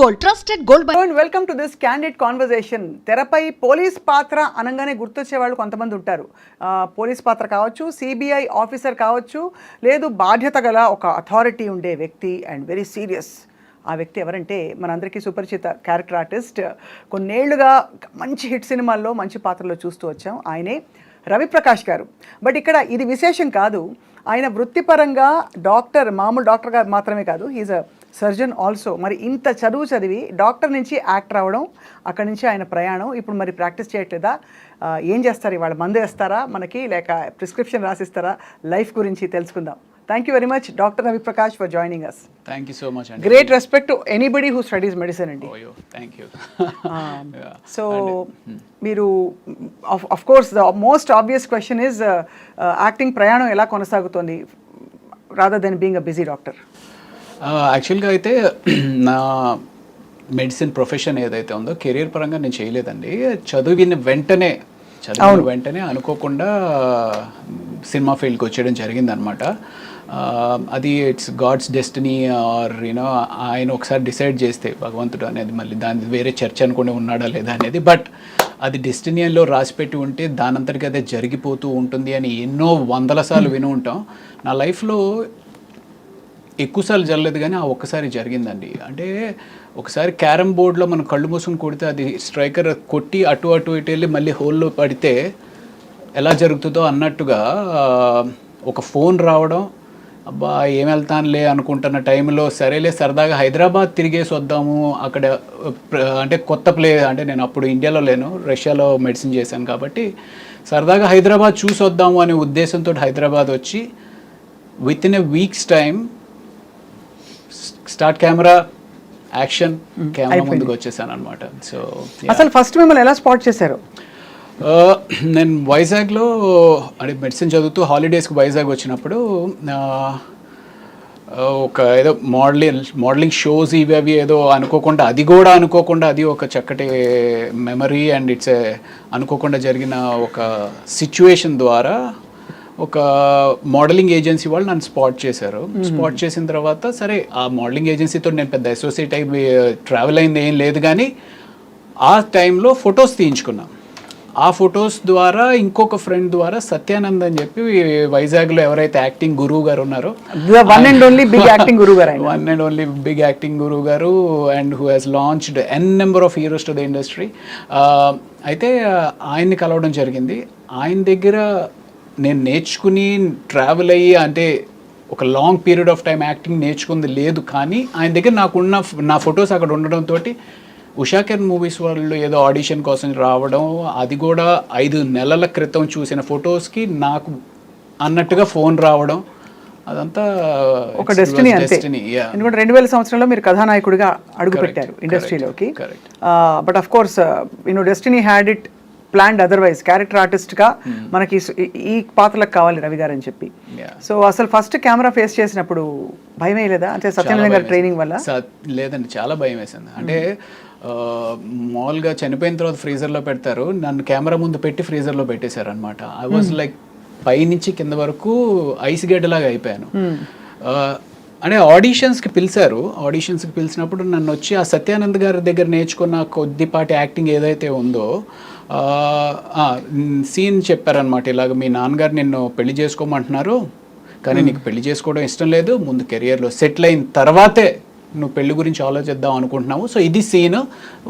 Gold, trusted gold by. Welcome to this candid conversation. తెరపై police పాత్ర అనగానే గుర్తొచ్చే వాళ్ళు కొంతమంది ఉంటారు. పోలీస్ పాత్ర కావచ్చు, సిబిఐ ఆఫీసర్ కావచ్చు, లేదు బాధ్యత గల ఒక అథారిటీ ఉండే వ్యక్తి అండ్ వెరీ సీరియస్. ఆ వ్యక్తి ఎవరంటే మనందరికీ సుపరిచిత క్యారెక్టర్ ఆర్టిస్ట్. కొన్నేళ్లుగా మంచి హిట్ సినిమాల్లో మంచి పాత్రలో చూస్తూ వచ్చాం. ఆయనే రవిప్రకాష్ గారు. బట్ ఇక్కడ ఇది విశేషం కాదు. ఆయన వృత్తిపరంగా డాక్టర్, మామూలు డాక్టర్గా మాత్రమే కాదు, హీజ్ అ సర్జన్ ఆల్సో. మరి ఇంత చదువు చదివి డాక్టర్ నుంచి యాక్టర్ అవ్వడం, అక్కడి నుంచి ఆయన ప్రయాణం. ఇప్పుడు మరి ప్రాక్టీస్ చేయట్లేదా? ఏం చేస్తారు ఇవాళ? మందు వేస్తారా మనకి, లేక ప్రిస్క్రిప్షన్ రాసిస్తారా? లైఫ్ గురించి తెలుసుకుందాం. Thank you very much doctor Raviprakash for joining us. Thank you so much అండి. Great respect to anybody who studies medicine అండి. Thank you. సో మీరు of course the most obvious question is acting ప్రయాణం ఎలా కొనసాగుతోంది rather than being a busy doctor? యాక్చువల్గా అయితే నా medicine profession ఏదైతే ఉందో కెరీర్ పరంగా నేను చేయలేదండి. చదివిన వెంటనే అనుకోకుండా సినిమా ఫీల్డ్కి వచ్చేయడం జరిగిందనమాట. అది it's God's destiny or you know ఆయన ఒకసారి డిసైడ్ చేస్తే భగవంతుడు అనేది, మళ్ళీ దాని వేరే చర్చ అనుకుని ఉన్నాడా లేదా అనేది, బట్ అది డెస్టినీలో రాసిపెట్టి ఉంటే దానంతటికి అదే జరిగిపోతూ ఉంటుంది అని ఎన్నో వందల సార్లు విని ఉంటాం. నా లైఫ్లో ఎక్కువసార్లు జరగలేదు కానీ ఆ ఒక్కసారి జరిగిందండి. అంటే ఒకసారి క్యారమ్ బోర్డ్లో మనం కళ్ళు మూసుకొని కొడితే అది స్ట్రైకర్ కొట్టి అటు ఇటు వెళ్ళి మళ్ళీ హోల్లో పడితే ఎలా జరుగుతుందో అన్నట్టుగా ఒక ఫోన్ రావడం, అబ్బా ఏం వెళ్తానులే అనుకుంటున్న టైంలో సరేలే సరదాగా హైదరాబాద్ తిరిగేసి వద్దాము. అక్కడ అంటే కొత్త అంటే నేను అప్పుడు ఇండియాలో లేను, రష్యాలో మెడిసిన్ చేశాను కాబట్టి సరదాగా హైదరాబాద్ చూసి వద్దాము అనే ఉద్దేశంతో హైదరాబాద్ వచ్చి with in a weeks time start camera action camera ముందుకు వచ్చేసాను అనమాట. సో అసలు ఫస్ట్ మిమ్మల్ని ఎలా స్పాట్ చేశారు? నేను వైజాగ్లో అంటే మెడిసిన్ చదువుతూ హాలిడేస్కి వైజాగ్ వచ్చినప్పుడు ఒక ఏదో మోడలింగ్ షోస్ ఇవి అవి ఏదో అనుకోకుండా అది ఒక చక్కటి మెమరీ అండ్ ఇట్స్ అనుకోకుండా జరిగిన ఒక సిచ్యువేషన్ ద్వారా ఒక మోడలింగ్ ఏజెన్సీ వాళ్ళు నన్ను స్పాట్ చేశారు. స్పాట్ చేసిన తర్వాత సరే ఆ మోడలింగ్ ఏజెన్సీతో నేను పెద్ద అసోసియేట్ అయి ట్రావెల్ అయింది ఏం లేదు, కానీ ఆ టైంలో ఫొటోస్ తీయించుకున్నాం. ఆ ఫొటోస్ ద్వారా ఇంకొక ఫ్రెండ్ ద్వారా సత్యానంద్ అని చెప్పి వైజాగ్లో ఎవరైతే యాక్టింగ్ గురువు గారు ఉన్నారో, one and only big acting గురువు గారు and who has launched an number of heroes to the industry. అయితే ఆయన్ని కలవడం జరిగింది. ఆయన దగ్గర నేను నేర్చుకుని ట్రావెల్ అయ్యి అంటే ఒక long period of time acting నేర్చుకుంది లేదు, కానీ ఆయన దగ్గర నా ఫొటోస్ అక్కడ ఉండడంతో ఉషాకెన్ మూవీస్ వాళ్ళు ఏదో ఆడిషన్ కోసం రావడం, అది కూడా 5 నెలల క్రితం చూసిన ఫొటోస్కి నాకు అన్నట్టుగా ఫోన్ రావడం, అదంతా ఒక డెస్టినీ. ఎందుకంటే 2000 సంవత్సరంలో మీరు కథానాయకుడిగా అడుగుపెట్టారు ఇండస్ట్రీలోకి. But of course destiny had it planned otherwise. Character ఆర్టిస్ట్గా మనకి ఈ పాత్రలకు కావాలి రవి గారు అని చెప్పి. సో అసలు ఫస్ట్ కెమెరా ఫేస్ చేసినప్పుడు భయమే లేదా? అంటే సత్యనారాయణ గారి ట్రైనింగ్ వల్ల? లేదండి, చాలా భయం వేసింది. అంటే మామూలుగా చనిపోయిన తర్వాత ఫ్రీజర్లో పెడతారు, నన్ను కెమెరా ముందు పెట్టి ఫ్రీజర్లో పెట్టేశారు అనమాట. ఐ వాజ్ లైక్ పైనుంచి కింద వరకు ఐస్ గడ్డలాగా అయిపోయాను. అంటే ఆడిషన్స్కి పిలిచినప్పుడు నన్ను వచ్చి ఆ సత్యానంద్ గారి దగ్గర నేర్చుకున్న కొద్దిపాటి యాక్టింగ్ ఏదైతే ఉందో సీన్ చెప్పారనమాట. ఇలాగ మీ నాన్నగారు నిన్ను పెళ్లి చేసుకోమంటున్నారు, కానీ నీకు పెళ్లి చేసుకోవడం ఇష్టం లేదు, ముందు కెరియర్లో సెటిల్ అయిన తర్వాతే నువ్వు పెళ్లి గురించి ఆలోచిద్దాం అనుకుంటున్నావు, సో ఇది సీన్,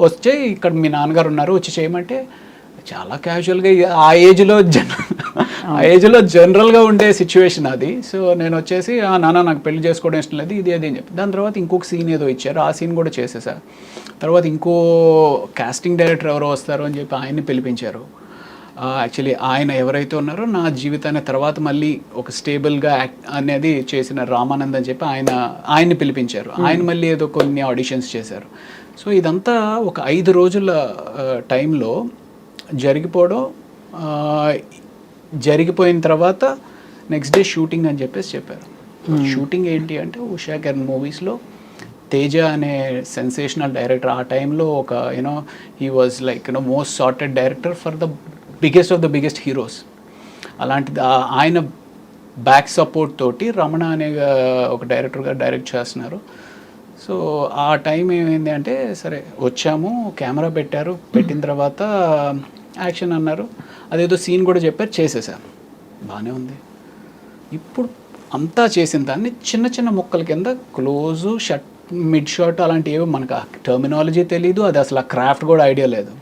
వచ్చే ఇక్కడ మీ నాన్నగారు ఉన్నారు వచ్చి చేయమంటే చాలా క్యాజువల్గా ఆ ఏజ్లో జనరల్గా ఉండే సిచ్యువేషన్ అది. సో నేను వచ్చేసి నాన్న నాకు పెళ్లి చేసుకోవడం ఇష్టం లేదు ఇది అది అని చెప్పి, దాని తర్వాత ఇంకొక సీన్ ఏదో ఇచ్చారు, ఆ సీన్ కూడా చేసేసారు. తర్వాత ఇంకో కాస్టింగ్ డైరెక్టర్ ఎవరో వస్తారు అని చెప్పి ఆయన్ని పిలిపించారు. యాక్చువల్లీ ఆయన ఎవరైతే ఉన్నారో నా జీవితాన్ని తర్వాత మళ్ళీ ఒక స్టేబుల్గా యాక్ట్ అనేది చేసిన రామానంద్ అని చెప్పి ఆయన్ని పిలిపించారు. ఆయన మళ్ళీ ఏదో కొన్ని ఆడిషన్స్ చేశారు. సో ఇదంతా ఒక 5 రోజుల టైంలో జరిగిపోయిన తర్వాత నెక్స్ట్ డే షూటింగ్ అని చెప్పారు. షూటింగ్ ఏంటి అంటే ఉషాకెన్ మూవీస్లో తేజ అనే సెన్సేషనల్ డైరెక్టర్ ఆ టైంలో ఒక he was like most sorted director for the biggest of the biggest heroes. అలాంటిది ఆయన బ్యాక్ సపోర్ట్ తోటి రమణ అనే ఒక డైరెక్టర్గా డైరెక్ట్ చేస్తున్నారు. సో ఆ టైం ఏమైంది అంటే సరే వచ్చాము, కెమెరా పెట్టారు, పెట్టిన తర్వాత యాక్షన్ అన్నారు, అదేదో సీన్ కూడా చెప్పారు, చేసేసాను, బాగానే ఉంది. ఇప్పుడు అంతా చేసిన దాన్ని చిన్న చిన్న ముక్కల కింద క్లోజు, షర్ట్, మిడ్ షాట్ అలాంటివి ఏవో మనకు టర్మినాలజీ తెలీదు, అది అసలు ఆ క్రాఫ్ట్ కూడా ఐడియా లేదు.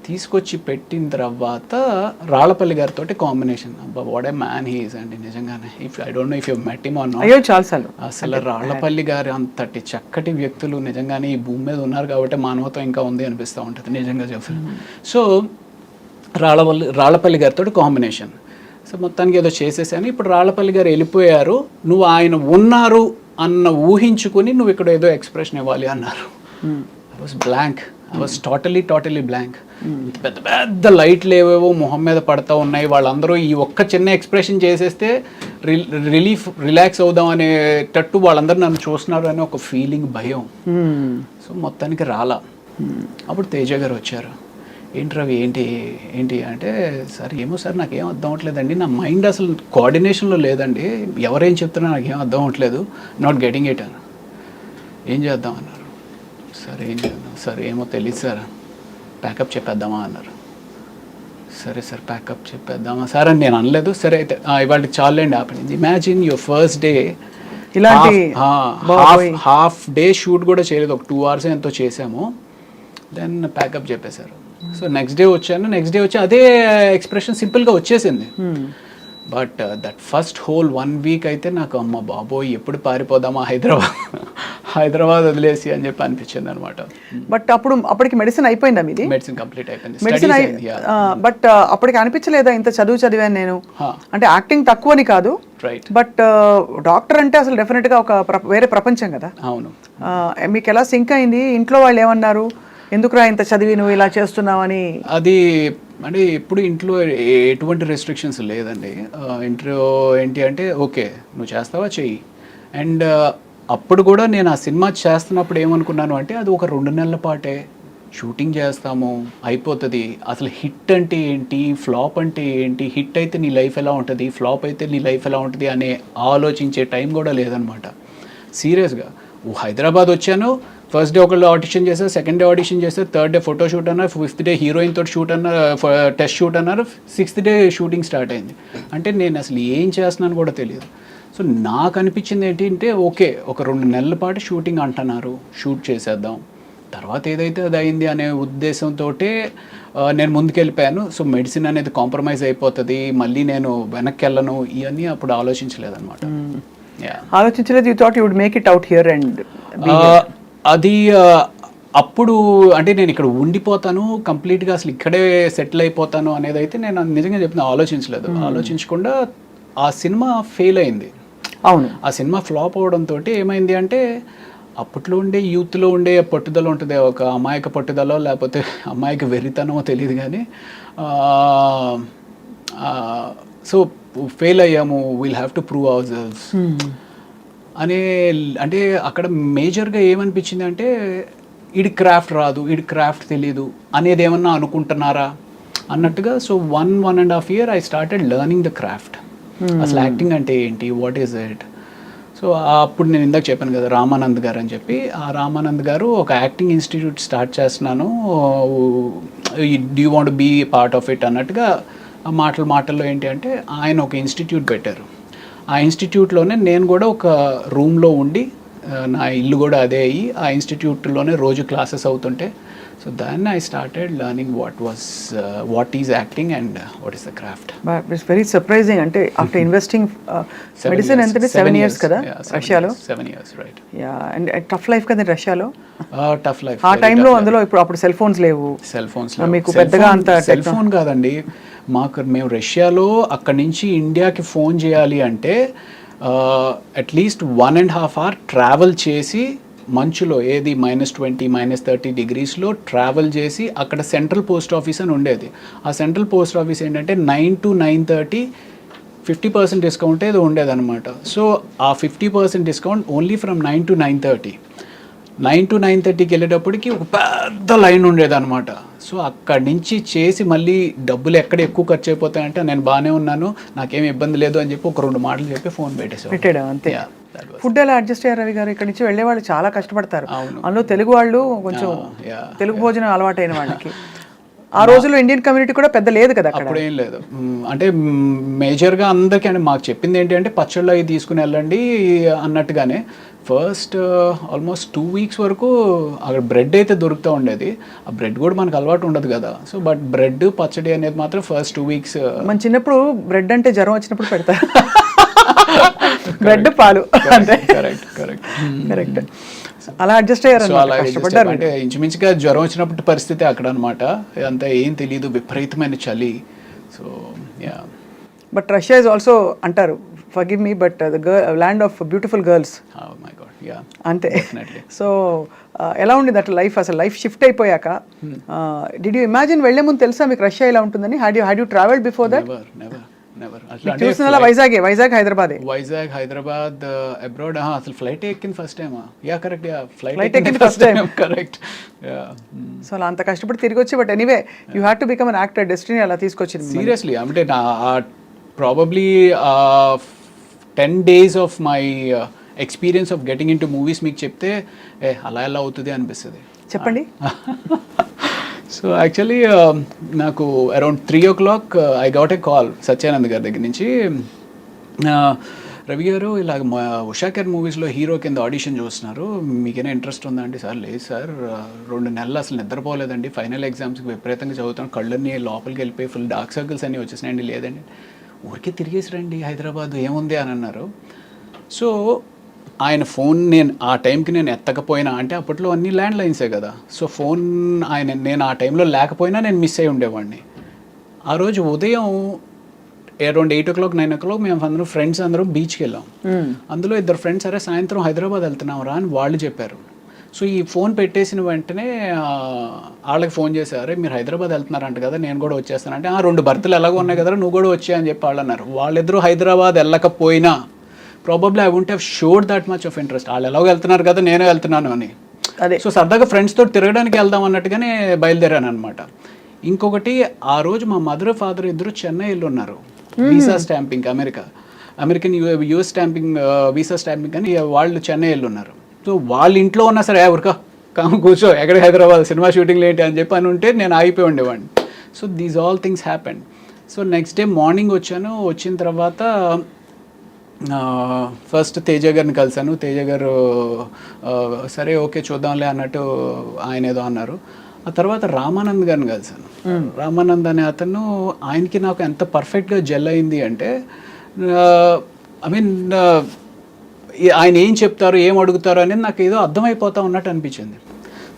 తీసుకొచ్చి పెట్టిన తర్వాత రాళ్ళపల్లి గారితో కాంబినేషన్, అబ్బా వాట్ ఏ మ్యాన్ హీస్ అండి నిజంగానే. If I don't no if you met him or not. అయ్యో చాలాసార్లు. అసలు రాళ్ళపల్లి గారి అంతటి చక్కటి వ్యక్తులు నిజంగానే ఈ భూమి మీద ఉన్నారు కాబట్టి మానవత్వం ఇంకా ఉంది అనిపిస్తూ ఉంటుంది నిజంగా చెప్పాను. సో రాళ్ళపల్లి గారితో కాంబినేషన్. సో మొత్తానికి ఏదో చేసేసాను. ఇప్పుడు రాళ్ళపల్లి గారు వెళ్ళిపోయారు, నువ్వు ఆయన ఉన్నారు అన్న ఊహించుకుని నువ్వు ఇక్కడ ఏదో ఎక్స్ప్రెషన్ ఇవ్వాలి అన్నారు. I was blank, I was totally blank. పెద్ద పెద్ద లైట్లు ఏవేవో మొహం మీద పడతా ఉన్నాయి, వాళ్ళందరూ ఈ ఒక్క చిన్న ఎక్స్ప్రెషన్ చేసేస్తే రిలాక్స్ అవుదాం అనేటట్టు వాళ్ళందరూ నన్ను చూస్తున్నారు అనే ఒక ఫీలింగ్, భయం. సో మొత్తానికి రాలా. అప్పుడు తేజ గారు వచ్చారు, ఏంటి రవి ఏంటి అంటే, సార్ ఏమో సార్ నాకేం అర్థం అవ్వట్లేదండి, నా మైండ్ అసలు కోఆర్డినేషన్లో లేదండి, ఎవరేం చెప్తున్నా నాకేం అర్థం అవ్వట్లేదు, నాట్ గెటింగ్ ఇట్ అని. ఏం చేద్దాం అన్నారు. సార్ ఏం చేద్దాం సార్, ఏమో తెలియదు సార్, ప్యాకప్ చెప్పేద్దామా అన్నారు. సరే సార్ ప్యాకప్ చెప్పేద్దామా సార్ అని నేను అనలేదు. సరే అయితే ఇవాళ చాలండి ఆపండి. Imagine your first day, half day shoot కూడా చేయలేదు, ఒక 2 hours ఎంతో చేసాము, దెన్ ప్యాకప్ చెప్పేశారు. సో నెక్స్ట్ డే వచ్చి అదే ఎక్స్ప్రెషన్ సింపుల్గా వచ్చేసింది. But that first whole 1 week అయితే నాకు అమ్మ బాబోయ్ ఎప్పుడు పారిపోదామా హైదరాబాద్ వదిలేసి అని చెప్పి అనిపించింది అనమాట. బట్ అప్పటికి మెడిసిన్ అయిపోయిందా మీది? మెడిసిన్ కంప్లీట్ అయిపోయింది. బట్ అప్పటికి అనిపించలేదా ఇంత చదివాను నేను, అంటే యాక్టింగ్ తక్కువని కాదు, బట్ డాక్టర్ అంటే అసలు డెఫినెట్గా ఒక వేరే ప్రపంచం కదా. అవును. మీకు ఎలా సింక్ అయింది? ఇంట్లో వాళ్ళు ఏమన్నారు, ఎందుకురా ఇంత చదివి నువ్వు ఇలా చేస్తున్నావని? అది అంటే ఎప్పుడు ఇంట్లో ఎటువంటి రెస్ట్రిక్షన్స్ లేదండి. ఇంట్లో ఏంటి అంటే ఓకే నువ్వు చేస్తావా చెయ్యి. అండ్ అప్పుడు కూడా నేను ఆ సినిమా చేస్తున్నప్పుడు ఏమనుకున్నాను అంటే అది ఒక 2 నెలల పాటే షూటింగ్ చేస్తాము అయిపోతుంది, అసలు హిట్ అంటే ఏంటి, ఫ్లాప్ అంటే ఏంటి, హిట్ అయితే నీ లైఫ్ ఎలా ఉంటుంది, ఫ్లాప్ అయితే నీ లైఫ్ ఎలా ఉంటుంది అనే ఆలోచించే టైం కూడా లేదనమాట. సీరియస్గా హైదరాబాద్ వచ్చాను, ఫస్ట్ డే ఒకళ్ళు ఆడిషన్ చేశారు, సెకండ్ డే ఆడిషన్ చేశారు, థర్డ్ డే ఫోటో షూట్ అన్నారు, 5th డే హీరోయిన్ తోటి షూట్ అన్నారు, టెస్ట్ షూట్ అన్నారు, 6th డే షూటింగ్ స్టార్ట్ అయింది. అంటే నేను అసలు ఏం చేస్తున్నాను కూడా తెలియదు. సో నాకు అనిపించింది ఏంటి అంటే ఓకే ఒక 2 నెలల పాటు షూటింగ్ అంటున్నారు, షూట్ చేసేద్దాం, తర్వాత ఏదైతే అది అయింది అనే ఉద్దేశంతో నేను ముందుకెళ్ళిపోయాను. సో మెడిసిన్ అనేది కాంప్రమైజ్ అయిపోతుంది, మళ్ళీ నేను వెనక్కి వెళ్ళను, ఇవన్నీ అప్పుడు ఆలోచించలేదన్నమాట. ఆలోచించలేదు. You thought you would make it out here and అది అప్పుడు అంటే నేను ఇక్కడ ఉండిపోతాను కంప్లీట్గా, అసలు ఇక్కడే సెటిల్ అయిపోతాను అనేది అయితే నేను నిజంగా చెప్పిన ఆలోచించలేదు. ఆలోచించకుండా ఆ సినిమా ఫెయిల్ అయింది. అవును. ఆ సినిమా ఫ్లాప్ అవడంతో ఏమైంది అంటే అప్పట్లో ఉండే యూత్లో ఉండే పట్టుదల ఉంటుంది, ఒక అమాయక పట్టుదల లేకపోతే అమాయక వెర్రితనమో తెలియదు కానీ, సో ఫెయిల్ అయ్యాము, will have to prove our selves అనే. అంటే అక్కడ మేజర్గా ఏమనిపించింది అంటే ఈడి క్రాఫ్ట్ రాదు, ఈడి క్రాఫ్ట్ తెలీదు అనేది ఏమన్నా అనుకుంటున్నారా అన్నట్టుగా. So 1.5 year I started learning the craft. అసలు యాక్టింగ్ అంటే ఏంటి, వాట్ ఈస్ ఇట్. సో అప్పుడు నేను ఇందాక చెప్పాను కదా రామానంద్ గారు అని చెప్పి, ఆ రామానంద్ గారు ఒక యాక్టింగ్ ఇన్స్టిట్యూట్ స్టార్ట్ చేస్తున్నాను, do you want be part of it అన్నట్టుగా మాటల్లో ఏంటి అంటే ఆయన ఒక ఇన్స్టిట్యూట్ పెట్టారు. ఆ ఇన్స్టిట్యూట్లోనే నేను కూడా ఒక రూమ్లో ఉండి, నా ఇల్లు కూడా అదే అయ్యి ఆ ఇన్స్టిట్యూట్లోనే రోజు క్లాసెస్ అవుతుంటే, సో దాన్ని I started learning what is acting and what is the craft. It's very surprising. అంటే ఆఫ్టర్ ఇన్వెస్టింగ్ మెడిసిన్ అంటే 7 years కదా రష్యాలో. 7 years right. Yeah. And tough life కదా రష్యాలో. టఫ్ లైఫ్ ఆ టైంలో. అందులో అప్పుడు సెల్ ఫోన్స్ లేవు, మీకు పెద్దగా అంత సెల్ ఫోన్ కాదండి. మేము రష్యాలో అక్కడి నుంచి ఇండియాకి ఫోన్ చేయాలి అంటే అట్లీస్ట్ 1.5 hour ట్రావెల్ చేసి మంచులో, ఏది -20 -30 degreesలో ట్రావెల్ చేసి అక్కడ సెంట్రల్ పోస్ట్ ఆఫీస్ అని ఉండేది. ఆ సెంట్రల్ పోస్ట్ ఆఫీస్ ఏంటంటే 9 to 9:30 50% డిస్కౌంట్ ఏదో ఉండేదన్నమాట. సో ఆ 50% discount only from 9 to 9:30. 9 to 9:30కి వెళ్ళేటప్పటికి ఒక పెద్ద లైన్ ఉండేదన్నమాట. సో అక్కడి నుంచి చేసి మళ్ళీ డబ్బులు ఎక్కడ ఎక్కువ ఖర్చు అయిపోతాయంటే నేను బాగానే ఉన్నాను, నాకేం ఇబ్బంది లేదు అని చెప్పి ఒక 2 మాటలు చెప్పి ఫోన్ పెట్టాడు అంతే. ఫుడ్ ఎలా అడ్జస్ట్ అయ్యారు రవి గారు? ఇక్కడ నుంచి వెళ్ళే వాళ్ళు చాలా కష్టపడతారు, అందులో తెలుగు వాళ్ళు కొంచెం తెలుగు భోజనం అలవాటైన వాళ్ళకి. ఆ రోజుల్లో ఇండియన్ కమ్యూనిటీ కూడా పెద్ద లేదు కదా అక్కడ. అప్పుడేం లేదు. అంటే మేజర్గా అందరికీ అంటే మాకు చెప్పింది ఏంటి అంటే పచ్చళ్ళు అవి తీసుకుని వెళ్ళండి అన్నట్టుగానే. ఫస్ట్ ఆల్మోస్ట్ 2 weeks వరకు అక్కడ బ్రెడ్ అయితే దొరుకుతూ ఉండేది. ఆ బ్రెడ్ కూడా మనకు అలవాటు ఉండదు కదా. సో బట్ బ్రెడ్ పచ్చడి అనేది మాత్రం ఫస్ట్ 2 weeks. మన చిన్నప్పుడు బ్రెడ్ అంటే జ్వరం వచ్చినప్పుడు పెడతారు, బ్రెడ్ పాలు అంటే. Correct correct correct. అలా అడ్జస్ట్ అయ్యారు, కష్టపడ్డారు. అంటే ఇంచుమించుగా జ్వరం వచ్చినప్పుడు పరిస్థితి అక్కడ అనమాట. అంతా ఏం తెలియదు, విపరీతమైన చలి. So yeah. But Russia is also అంటారు, forgive me, but the land of beautiful girls. My god, yeah అంతే. సో ఎలా ఉండేది అట్లా లైఫ్? అసలు లైఫ్ షిఫ్ట్ అయిపోయాక డిడ్ యూ ఇమాజిన్ వెళ్లే ముందు తెలుసా మీకు రష్యా ఇలా ఉంటుందని? Had you travelled before that? చూసిన వైజాగ్ హైదరాబాద్ అబ్రాడ్. అసలు ఫ్లైట్ ఎక్కింది first time. Yeah correct, yeah flight ఎక్కింది ఫస్ట్ టైం. కరెక్ట్. సో అలా అంత కష్టపడి తిరిగి వచ్చి, but anyway you had to become an actor. Destiny అలా తీసుకొచ్చింది. సీరియస్లీ అంటే probably 10 days of my experience of getting in to movies మీకు చెప్తే అలా ఎలా అవుతుంది అనిపిస్తుంది. చెప్పండి. సో యాక్చువల్లీ నాకు around 3 o'clock I got a call Satyanand గారి దగ్గర నుంచి. రవి గారు ఇలాగ ఉషా కేర్ మూవీస్లో హీరో కింద ఆడిషన్ చూస్తున్నారు, మీకేనా ఇంట్రెస్ట్ ఉందా అంటే, సార్ లేదు సార్ 2 నెలలు అసలు నిద్రపోలేదండి, ఫైనల్ ఎగ్జామ్స్కి విపరీతంగా చదువుతాను, కళ్ళన్నీ లోపలికి వెళ్ళిపోయి ఫుల్ డార్క్ సర్కిల్స్ అన్నీ వచ్చేసినాయండి. లేదండి, ఊరికే తిరిగేసి రండి హైదరాబాద్ ఏముంది అని అన్నారు. సో ఆయన ఫోన్ ఆ టైంకి నేను ఎత్తకపోయినా, అంటే అప్పట్లో అన్ని ల్యాండ్ లైన్సే కదా, సో ఫోన్ నేను ఆ టైంలో లేకపోయినా నేను మిస్ అయి ఉండేవాడిని. ఆ రోజు ఉదయం అరౌండ్ 8 o'clock 9 o'clock మేము అందరం ఫ్రెండ్స్ అందరం బీచ్కి వెళ్ళాం. అందులో 2 ఫ్రెండ్స్ సరే సాయంత్రం హైదరాబాద్ వెళ్తున్నాం రా అని వాళ్ళు చెప్పారు. సో ఈ ఫోన్ పెట్టేసిన వెంటనే వాళ్ళకి ఫోన్ చేశారు, మీరు హైదరాబాద్ వెళ్తున్నారంట కదా, నేను కూడా వచ్చేస్తానంటే, 2 బర్త్లు ఎలాగో ఉన్నాయి కదా నువ్వు కూడా వచ్చా అని చెప్పి వాళ్ళు అన్నారు. వాళ్ళిద్దరూ హైదరాబాద్ వెళ్ళకపోయినా probably I won't have showed that much of interest. వాళ్ళు ఎలాగో వెళ్తున్నారు కదా నేను వెళ్తున్నాను అని. అదే సో సరదాగా ఫ్రెండ్స్తో తిరగడానికి వెళ్దాం అన్నట్టుగానే బయలుదేరాను అనమాట. ఇంకొకటి, ఆ రోజు మా మదర్ ఫాదర్ ఇద్దరు చెన్నైలో ఉన్నారు, visa stamping American US stamping visa stamping అని వాళ్ళు చెన్నైలో ఉన్నారు. సో వాళ్ళ ఇంట్లో ఉన్నా సరే ఊరికా కూర్చో ఎక్కడ హైదరాబాద్ సినిమా షూటింగ్ ఏంటి అని చెప్పి అని ఉంటే నేను ఆగిపోయి ఉండేవాడిని. So these all things happened. So next day morning వచ్చాను. వచ్చిన తర్వాత ఫస్ట్ తేజ గారిని కలిశాను. తేజ గారు సరే ఓకే చూద్దాంలే అన్నట్టు ఆయన ఏదో అన్నారు. ఆ తర్వాత రామానంద్ గారిని కలిశాను. రామానంద్ అనే అతను, ఆయనకి నాకు ఎంత పర్ఫెక్ట్గా జెల్ అయింది అంటే, ఐ మీన్ ఆయన ఏం చెప్తారు ఏం అడుగుతారు అనేది నాకు ఏదో అర్థమైపోతా ఉన్నట్టు అనిపించింది.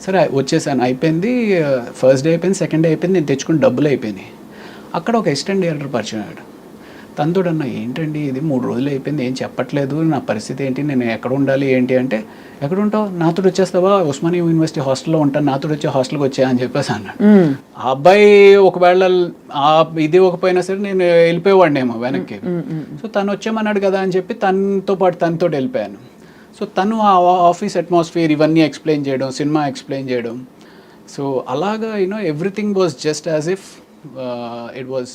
సరే వచ్చేసాను, అయిపోయింది. ఫస్ట్ డే అయిపోయింది, సెకండ్ డే అయిపోయింది, నేను తెచ్చుకుని డబ్బులు అయిపోయినాయి. అక్కడ ఒక అసిస్టెంట్ డైరెక్టర్ పరిచయం అయ్యాడు. తనతోడు అన్న, ఏంటండి ఇది 3 రోజులు అయిపోయింది ఏం చెప్పట్లేదు, నా పరిస్థితి ఏంటి, నేను ఎక్కడ ఉండాలి ఏంటి అంటే, ఎక్కడ ఉంటావు, నాతో వచ్చేస్తావా, ఉస్మానియా యూనివర్సిటీ హాస్టల్లో ఉంటాను, నాతో వచ్చే హాస్టల్కి వచ్చా అని చెప్పేసి అన్నాడు. ఆ అబ్బాయి ఒకవేళ ఇది ఒకపోయినా సరే నేను వెళ్ళిపోయేవాడినేమో వెనక్కి. సో తను వచ్చామన్నాడు కదా అని చెప్పి తనతో పాటు తనతో వెళ్ళిపోయాను. సో తను ఆ ఆఫీస్ అట్మాస్ఫియర్ ఇవన్నీ ఎక్స్ప్లెయిన్ చేయడం, సినిమా ఎక్స్ప్లెయిన్ చేయడం. సో అలాగా everything was just as if it was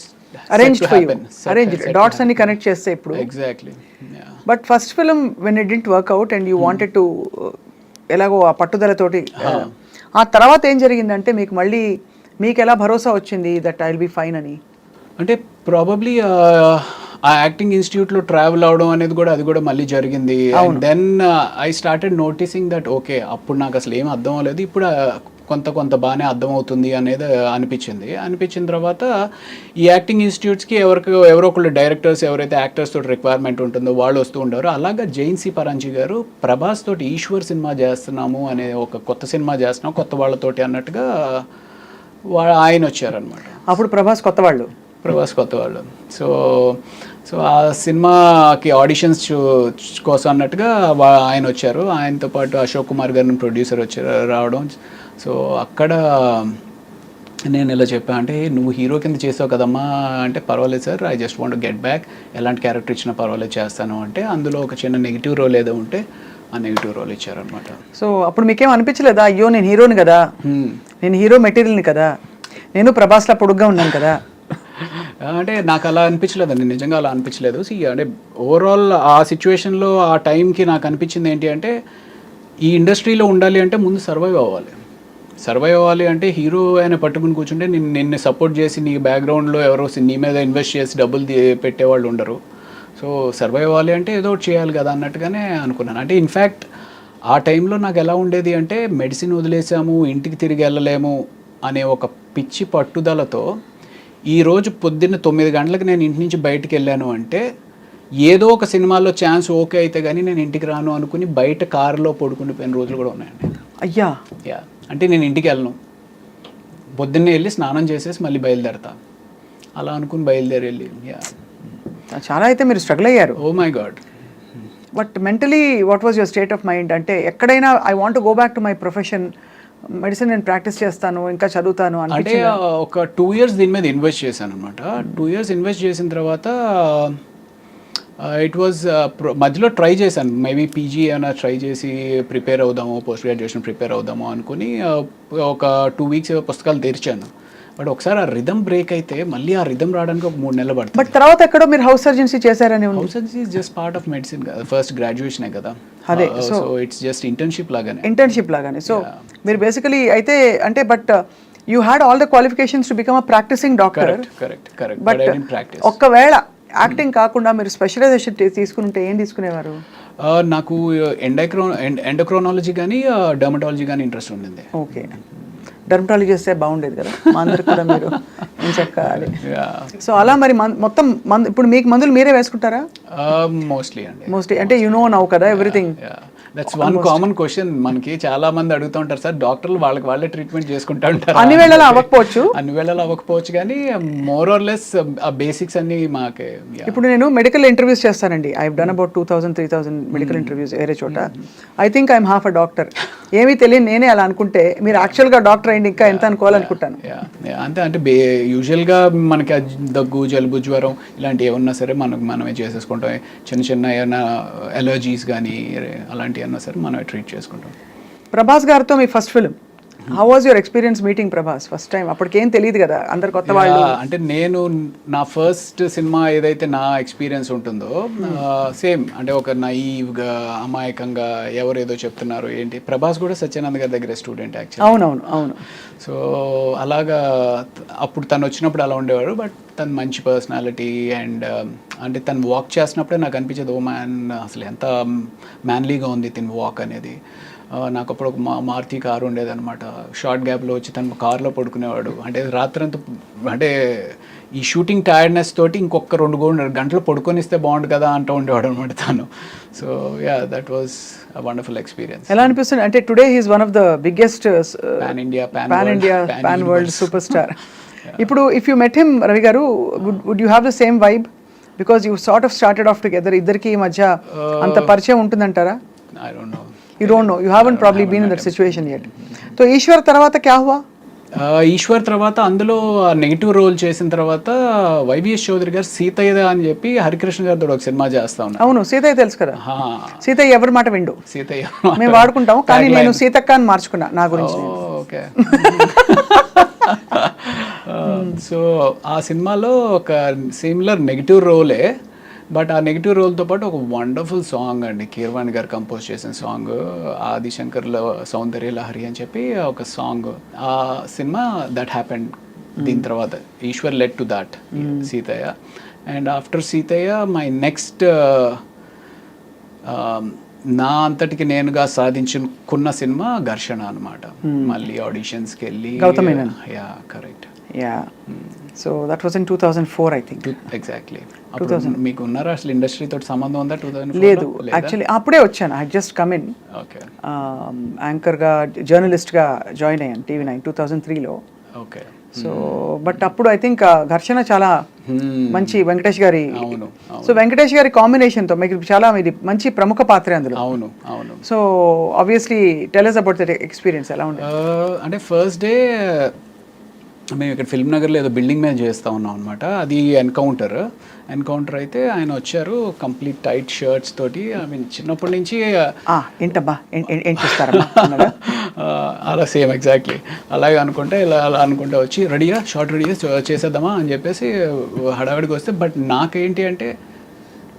arranged for you, arranged dots అన్ని కనెక్ట్ చేస్తే ఇప్పుడు. Exactly. But first film when it didn't work out and you wanted to ఎలాగో ఆ పట్టుదలతోటి, ఆ తర్వాత ఏం జరిగిందంటే మీకు ఎలా భరోసా వచ్చింది that I will be fine అని? అంటే ప్రాబబ్లీ ఆ యాక్టింగ్ ఇన్స్టిట్యూట్లో ట్రావెల్ అవడం అనేది కూడా అది కూడా మళ్ళీ జరిగింది. Then I started noticing that okay, అప్పుడు నాకు అసలు ఏం అర్థం అవ్వలేదు, ఇప్పుడు కొంత బాగానే అర్థమవుతుంది అనేది అనిపించిన తర్వాత ఈ యాక్టింగ్ ఇన్స్టిట్యూట్స్కి ఎవరో ఒకళ్ళు డైరెక్టర్స్ ఎవరైతే యాక్టర్స్ తోటి రిక్వైర్మెంట్ ఉంటుందో వాళ్ళు వస్తూ ఉంటారు. అలాగా జైన్సీ పరాంజీ గారు ప్రభాస్ తోటి ఈశ్వర్ సినిమా చేస్తున్నాము అనే ఒక కొత్త సినిమా చేస్తున్నాం కొత్త వాళ్ళతోటి అన్నట్టుగా ఆయన వచ్చారనమాట. అప్పుడు ప్రభాస్ కొత్త వాళ్ళు. సో ఆ సినిమాకి ఆడిషన్స్ కోసం అన్నట్టుగా ఆయన వచ్చారు. ఆయనతో పాటు అశోక్ కుమార్ గారిని ప్రొడ్యూసర్ రావడం. సో అక్కడ నేను ఇలా చెప్పాను, అంటే నువ్వు హీరో కింద చేసావు కదమ్మా అంటే, పర్వాలేదు sir, I just want get back, ఎలాంటి క్యారెక్టర్ ఇచ్చినా పర్వాలేదు చేస్తాను అంటే, అందులో ఒక చిన్న నెగిటివ్ రోల్ ఏదో ఉంటే ఆ నెగిటివ్ రోల్ ఇచ్చారనమాట. సో అప్పుడు మీకేం అనిపించలేదా, అయ్యో నేను హీరోని కదా, నేను హీరో మెటీరియల్ని కదా? నేను ప్రభాస్లా పొడుగ్గా ఉన్నాను కదా. అంటే నాకు అలా అనిపించలేదండి, నిజంగా అలా అనిపించలేదు. అంటే ఓవరాల్ ఆ సిచ్యువేషన్లో ఆ టైంకి నాకు అనిపించింది ఏంటి అంటే, ఈ ఇండస్ట్రీలో ఉండాలి అంటే ముందు సర్వైవ్ అవ్వాలి అంటే హీరో ఆయన పట్టుకుని కూర్చుంటే నిన్ను సపోర్ట్ చేసి నీ బ్యాక్గ్రౌండ్లో ఎవరో నీ మీద ఇన్వెస్ట్ చేసి డబ్బులు పెట్టేవాళ్ళు ఉండరు. సో సర్వైవ్ అవ్వాలి అంటే ఏదో ఒకటి చేయాలి కదా అన్నట్టుగానే అనుకున్నాను. అంటే ఇన్ఫ్యాక్ట్ ఆ టైంలో నాకు ఎలా ఉండేది అంటే, మెడిసిన్ వదిలేసాము, ఇంటికి తిరిగి వెళ్ళలేము అనే ఒక పిచ్చి పట్టుదలతో ఈరోజు పొద్దున్న 9 గంటలకు నేను ఇంటి నుంచి బయటికి వెళ్ళాను అంటే, ఏదో ఒక సినిమాలో ఛాన్స్ ఓకే అయితే కానీ నేను ఇంటికి రాను అనుకుని బయట కారులో పడుకుండిపోయిన రోజులు కూడా ఉన్నాయండి. అయ్యా. యా, అంటే నేను ఇంటికి వెళ్ళను, పొద్దున్నే వెళ్ళి స్నానం చేసేసి మళ్ళీ బయలుదేరతా అలా అనుకుని బయలుదేరి వెళ్ళి. యా, చాలా అయితే మీరు స్ట్రగుల్ అయ్యారు. Oh my God. But mentally what was your state of mind? అంటే ఎక్కడైనా I want go back to my profession, medicine నేను ప్రాక్టీస్ చేస్తాను, ఇంకా చదువుతాను అంటే ఒక 2 years దీని మీద ఇన్వెస్ట్ చేశాను అనమాట. 2 years ఇన్వెస్ట్ చేసిన తర్వాత ఇట్ వాజ్ మధ్యలో ట్రై చేశాను, మేబీ పీజీ ఏమైనా ట్రై చేసి ప్రిపేర్ అవుదాము, పోస్ట్ గ్రాడ్యుయేషన్ ప్రిపేర్ అవుదాము అనుకుని ఒక 2 weeks పుస్తకాలు తెరిచాను. బట్ ఒకసారి ఆ రిథమ్ బ్రేక్ అయితే మళ్ళీ ఆ రిథమ్ రావడానికి ఒక 3 నెలలు పడుతుంది. బట్ తర్వాత ఎక్కడో మీరు హౌస్ సర్జన్సీ చేశారని ఉంది. House surgery is just part of medicine కదా, ఫస్ట్ గ్రాడ్యుయేషనే కదా. అదే, సో ఇట్స్ జస్ట్ ఇంటర్న్షిప్ లాగానే. సో మీరు బేసికలీ అయితే అంటే but you had all the qualifications to become a practising doctor. Correct. But ఒక్కవేళ యాక్టింగ్ కాకుండా మీరు స్పెషలైజేషన్ తీసుకుంటే ఏం తీసుకునేవారు? నాకు ఎండోక్రోనాలజీ కానీ డర్మటాలజీ కానీ ఇంట్రెస్ట్ ఉండింది. ఓకే, డర్మటాలజీ చేస్తే బాగుండేది కదా, మా అందరికి కూడా మీరు ఏం చెప్పాలి. సో అలా మరి మొత్తం ఇప్పుడు మీకు మందులు మీరే వేసుకుంటారా? మోస్ట్లీ అంటే యు నో నౌ కదా everything. That's one common question మనకి చాలా మంది అడుగుతూ ఉంటారు, సార్ డాక్టర్లు వాళ్ళే ట్రీట్మెంట్ చేసుకుంటా ఉంటారు. అన్ని వేళలా అవ్వకపోవచ్చు కానీ మోర్ ఆర్ లెస్ ఆ బేసిక్స్ అన్ని మాకే. ఇప్పుడు నేను మెడికల్ ఇంటర్వ్యూస్ చేస్తానండి. I have done about 2000-3000 medical interviews వేరే చోట. I think I'm half a doctor. ఏమీ తెలియదు నేనే అలా అనుకుంటే, మీరు యాక్చువల్గా డాక్టర్ అయింది ఇంకా ఎంత అనుకోవాలనుకుంటాను. అంటే యూజువల్గా మనకి దగ్గు, జలుబు, జ్వరం ఇలాంటివి ఏమన్నా సరే మనమే చేసేసుకుంటాం. చిన్న ఏమైనా ఎలర్జీస్ కానీ అలాంటివి అన్నా సరే మనమే ట్రీట్ చేసుకుంటాం. ప్రభాస్ గారితో మీ first film, how was your experience meeting Prabhas first time? అప్పటికేం తెలియదు కదా, అందరు కొత్త వాళ్ళు. అంటే నేను నా ఫస్ట్ సినిమా ఏదైతే నా ఎక్స్పీరియన్స్ ఉంటుందో సేమ్ అంటే ఒక నైవ్గా, అమాయకంగా ఎవరేదో చెప్తున్నారు ఏంటి. ప్రభాస్ కూడా సత్యానంద్ గారి దగ్గర స్టూడెంట్ యాక్చువల్లీ. అవును. సో అలాగా అప్పుడు తను వచ్చినప్పుడు అలా ఉండేవాడు. బట్ తను మంచి పర్సనాలిటీ అండ్ అంటే తను వాక్ చేస్తున్నప్పుడే నాకు అనిపించేది, ఓ మ్యాన్ అసలు ఎంత మ్యాన్లీగా ఉంది తిని వాక్ అనేది. నాకు అప్పుడు ఒక మారుతి కారు ఉండేది అనమాట. షార్ట్ గ్యాప్లో వచ్చి తను కార్లో పడుకునేవాడు. అంటే రాత్రంతా అంటే ఈ షూటింగ్ టైర్డ్నెస్ తోటి ఇంకొక 2 గంటలు పడుకొనిస్తే బాగుండు కదా అంటూ ఉండేవాడు అనమాట తను. So yeah, that was a wonderful experience. ఎలా అనిపిస్తుంది అంటే today he's one of the biggest pan world super star. ఇప్పుడు if you met him Ravi garu, would you have the same vibe? Because you sort of started off together. ఇద్దరికి మధ్య అంత పరిచయం ఉంటుందంటారా? I don't know. You don't know. You haven't probably been in that situation yet. So Eshwar తర్వాత క్యా హువా? ఈశ్వర్ తర్వాత అందులో negative role చేసిన తర్వాత వైవిఎస్ చౌదరి గారు సీతయ్య అని చెప్పి హరికృష్ణ గారితో ఒక సినిమా చేస్తా ఉన్నారు. అవును, సీతయ్య తెలుసు కదా. సీతయ్య ఎవరి మాట విండు, సీతయ్య మేము వాడుకుంటాం. కానీ నేను సీతక్క అని మార్చుకున్నా నా గురించి. ఓకే. సో ఆ సినిమాలో ఒక సిమిలర్ నెగిటివ్ రోలే. బట్ ఆ నెగిటివ్ రోల్తో పాటు ఒక వండర్ఫుల్ సాంగ్ అండి, కీరవాణి గారు కంపోజ్ చేసిన సాంగ్, ఆదిశంకర్లో సౌందర్య లహరి అని చెప్పి ఒక సాంగ్. ఆ సినిమా దట్ హ్యాపెండ్. దీని తర్వాత Eeshwar led to that Seethayya. And after Seethayya my next నా అంతటికి నేనుగా సాధించుకున్న సినిమా ఘర్షణ అనమాట. మళ్ళీ ఆడిషన్స్కి వెళ్ళి. Yeah, correct. Yeah, so that was in 2004 I think. Exactly. మీకు ఉన్నారా అసలు ఇండస్ట్రీ తోటి సంబంధం ఉందా? 2004 లేదు, యాక్చువల్లీ అప్పుడే వచ్చాను. I just come in. Okay. యాంకర్గా, జర్నలిస్ట్గా జాయిన్ అయ్యాను TV9 2003లో. ఓకే. సో బట్ అప్పుడు ఐ థింక్ ఘర్షణ చాలా మంచి వెంకటేష్ గారి. సో వెంకటేష్ గారి కాంబినేషన్తో మీకు చాలా ఇది మంచి ప్రముఖ పాత్ర అందులో. అవును. So obviously tell us about that experience. ఎలా ఉంటుంది? అంటే ఫస్ట్ డే మేము ఇక్కడ ఫిల్మ్ నగర్లో ఏదో బిల్డింగ్ మీద చేస్తూ ఉన్నాం అనమాట. అది ఎన్కౌంటర్ అయితే ఆయన వచ్చారు కంప్లీట్ టైట్ షర్ట్స్ తోటి. ఐ మీన్ చిన్నప్పటి నుంచి ఏంటబ్బా ఏం చేస్తారమ్మా అలా సేమ్ ఎగ్జాక్ట్లీ అలాగే అనుకుంటే అలా అనుకుంటే వచ్చి షార్ట్ రెడీగా చేసేద్దామా అని చెప్పేసి హడావిడికి వస్తే, బట్ నాకేంటి అంటే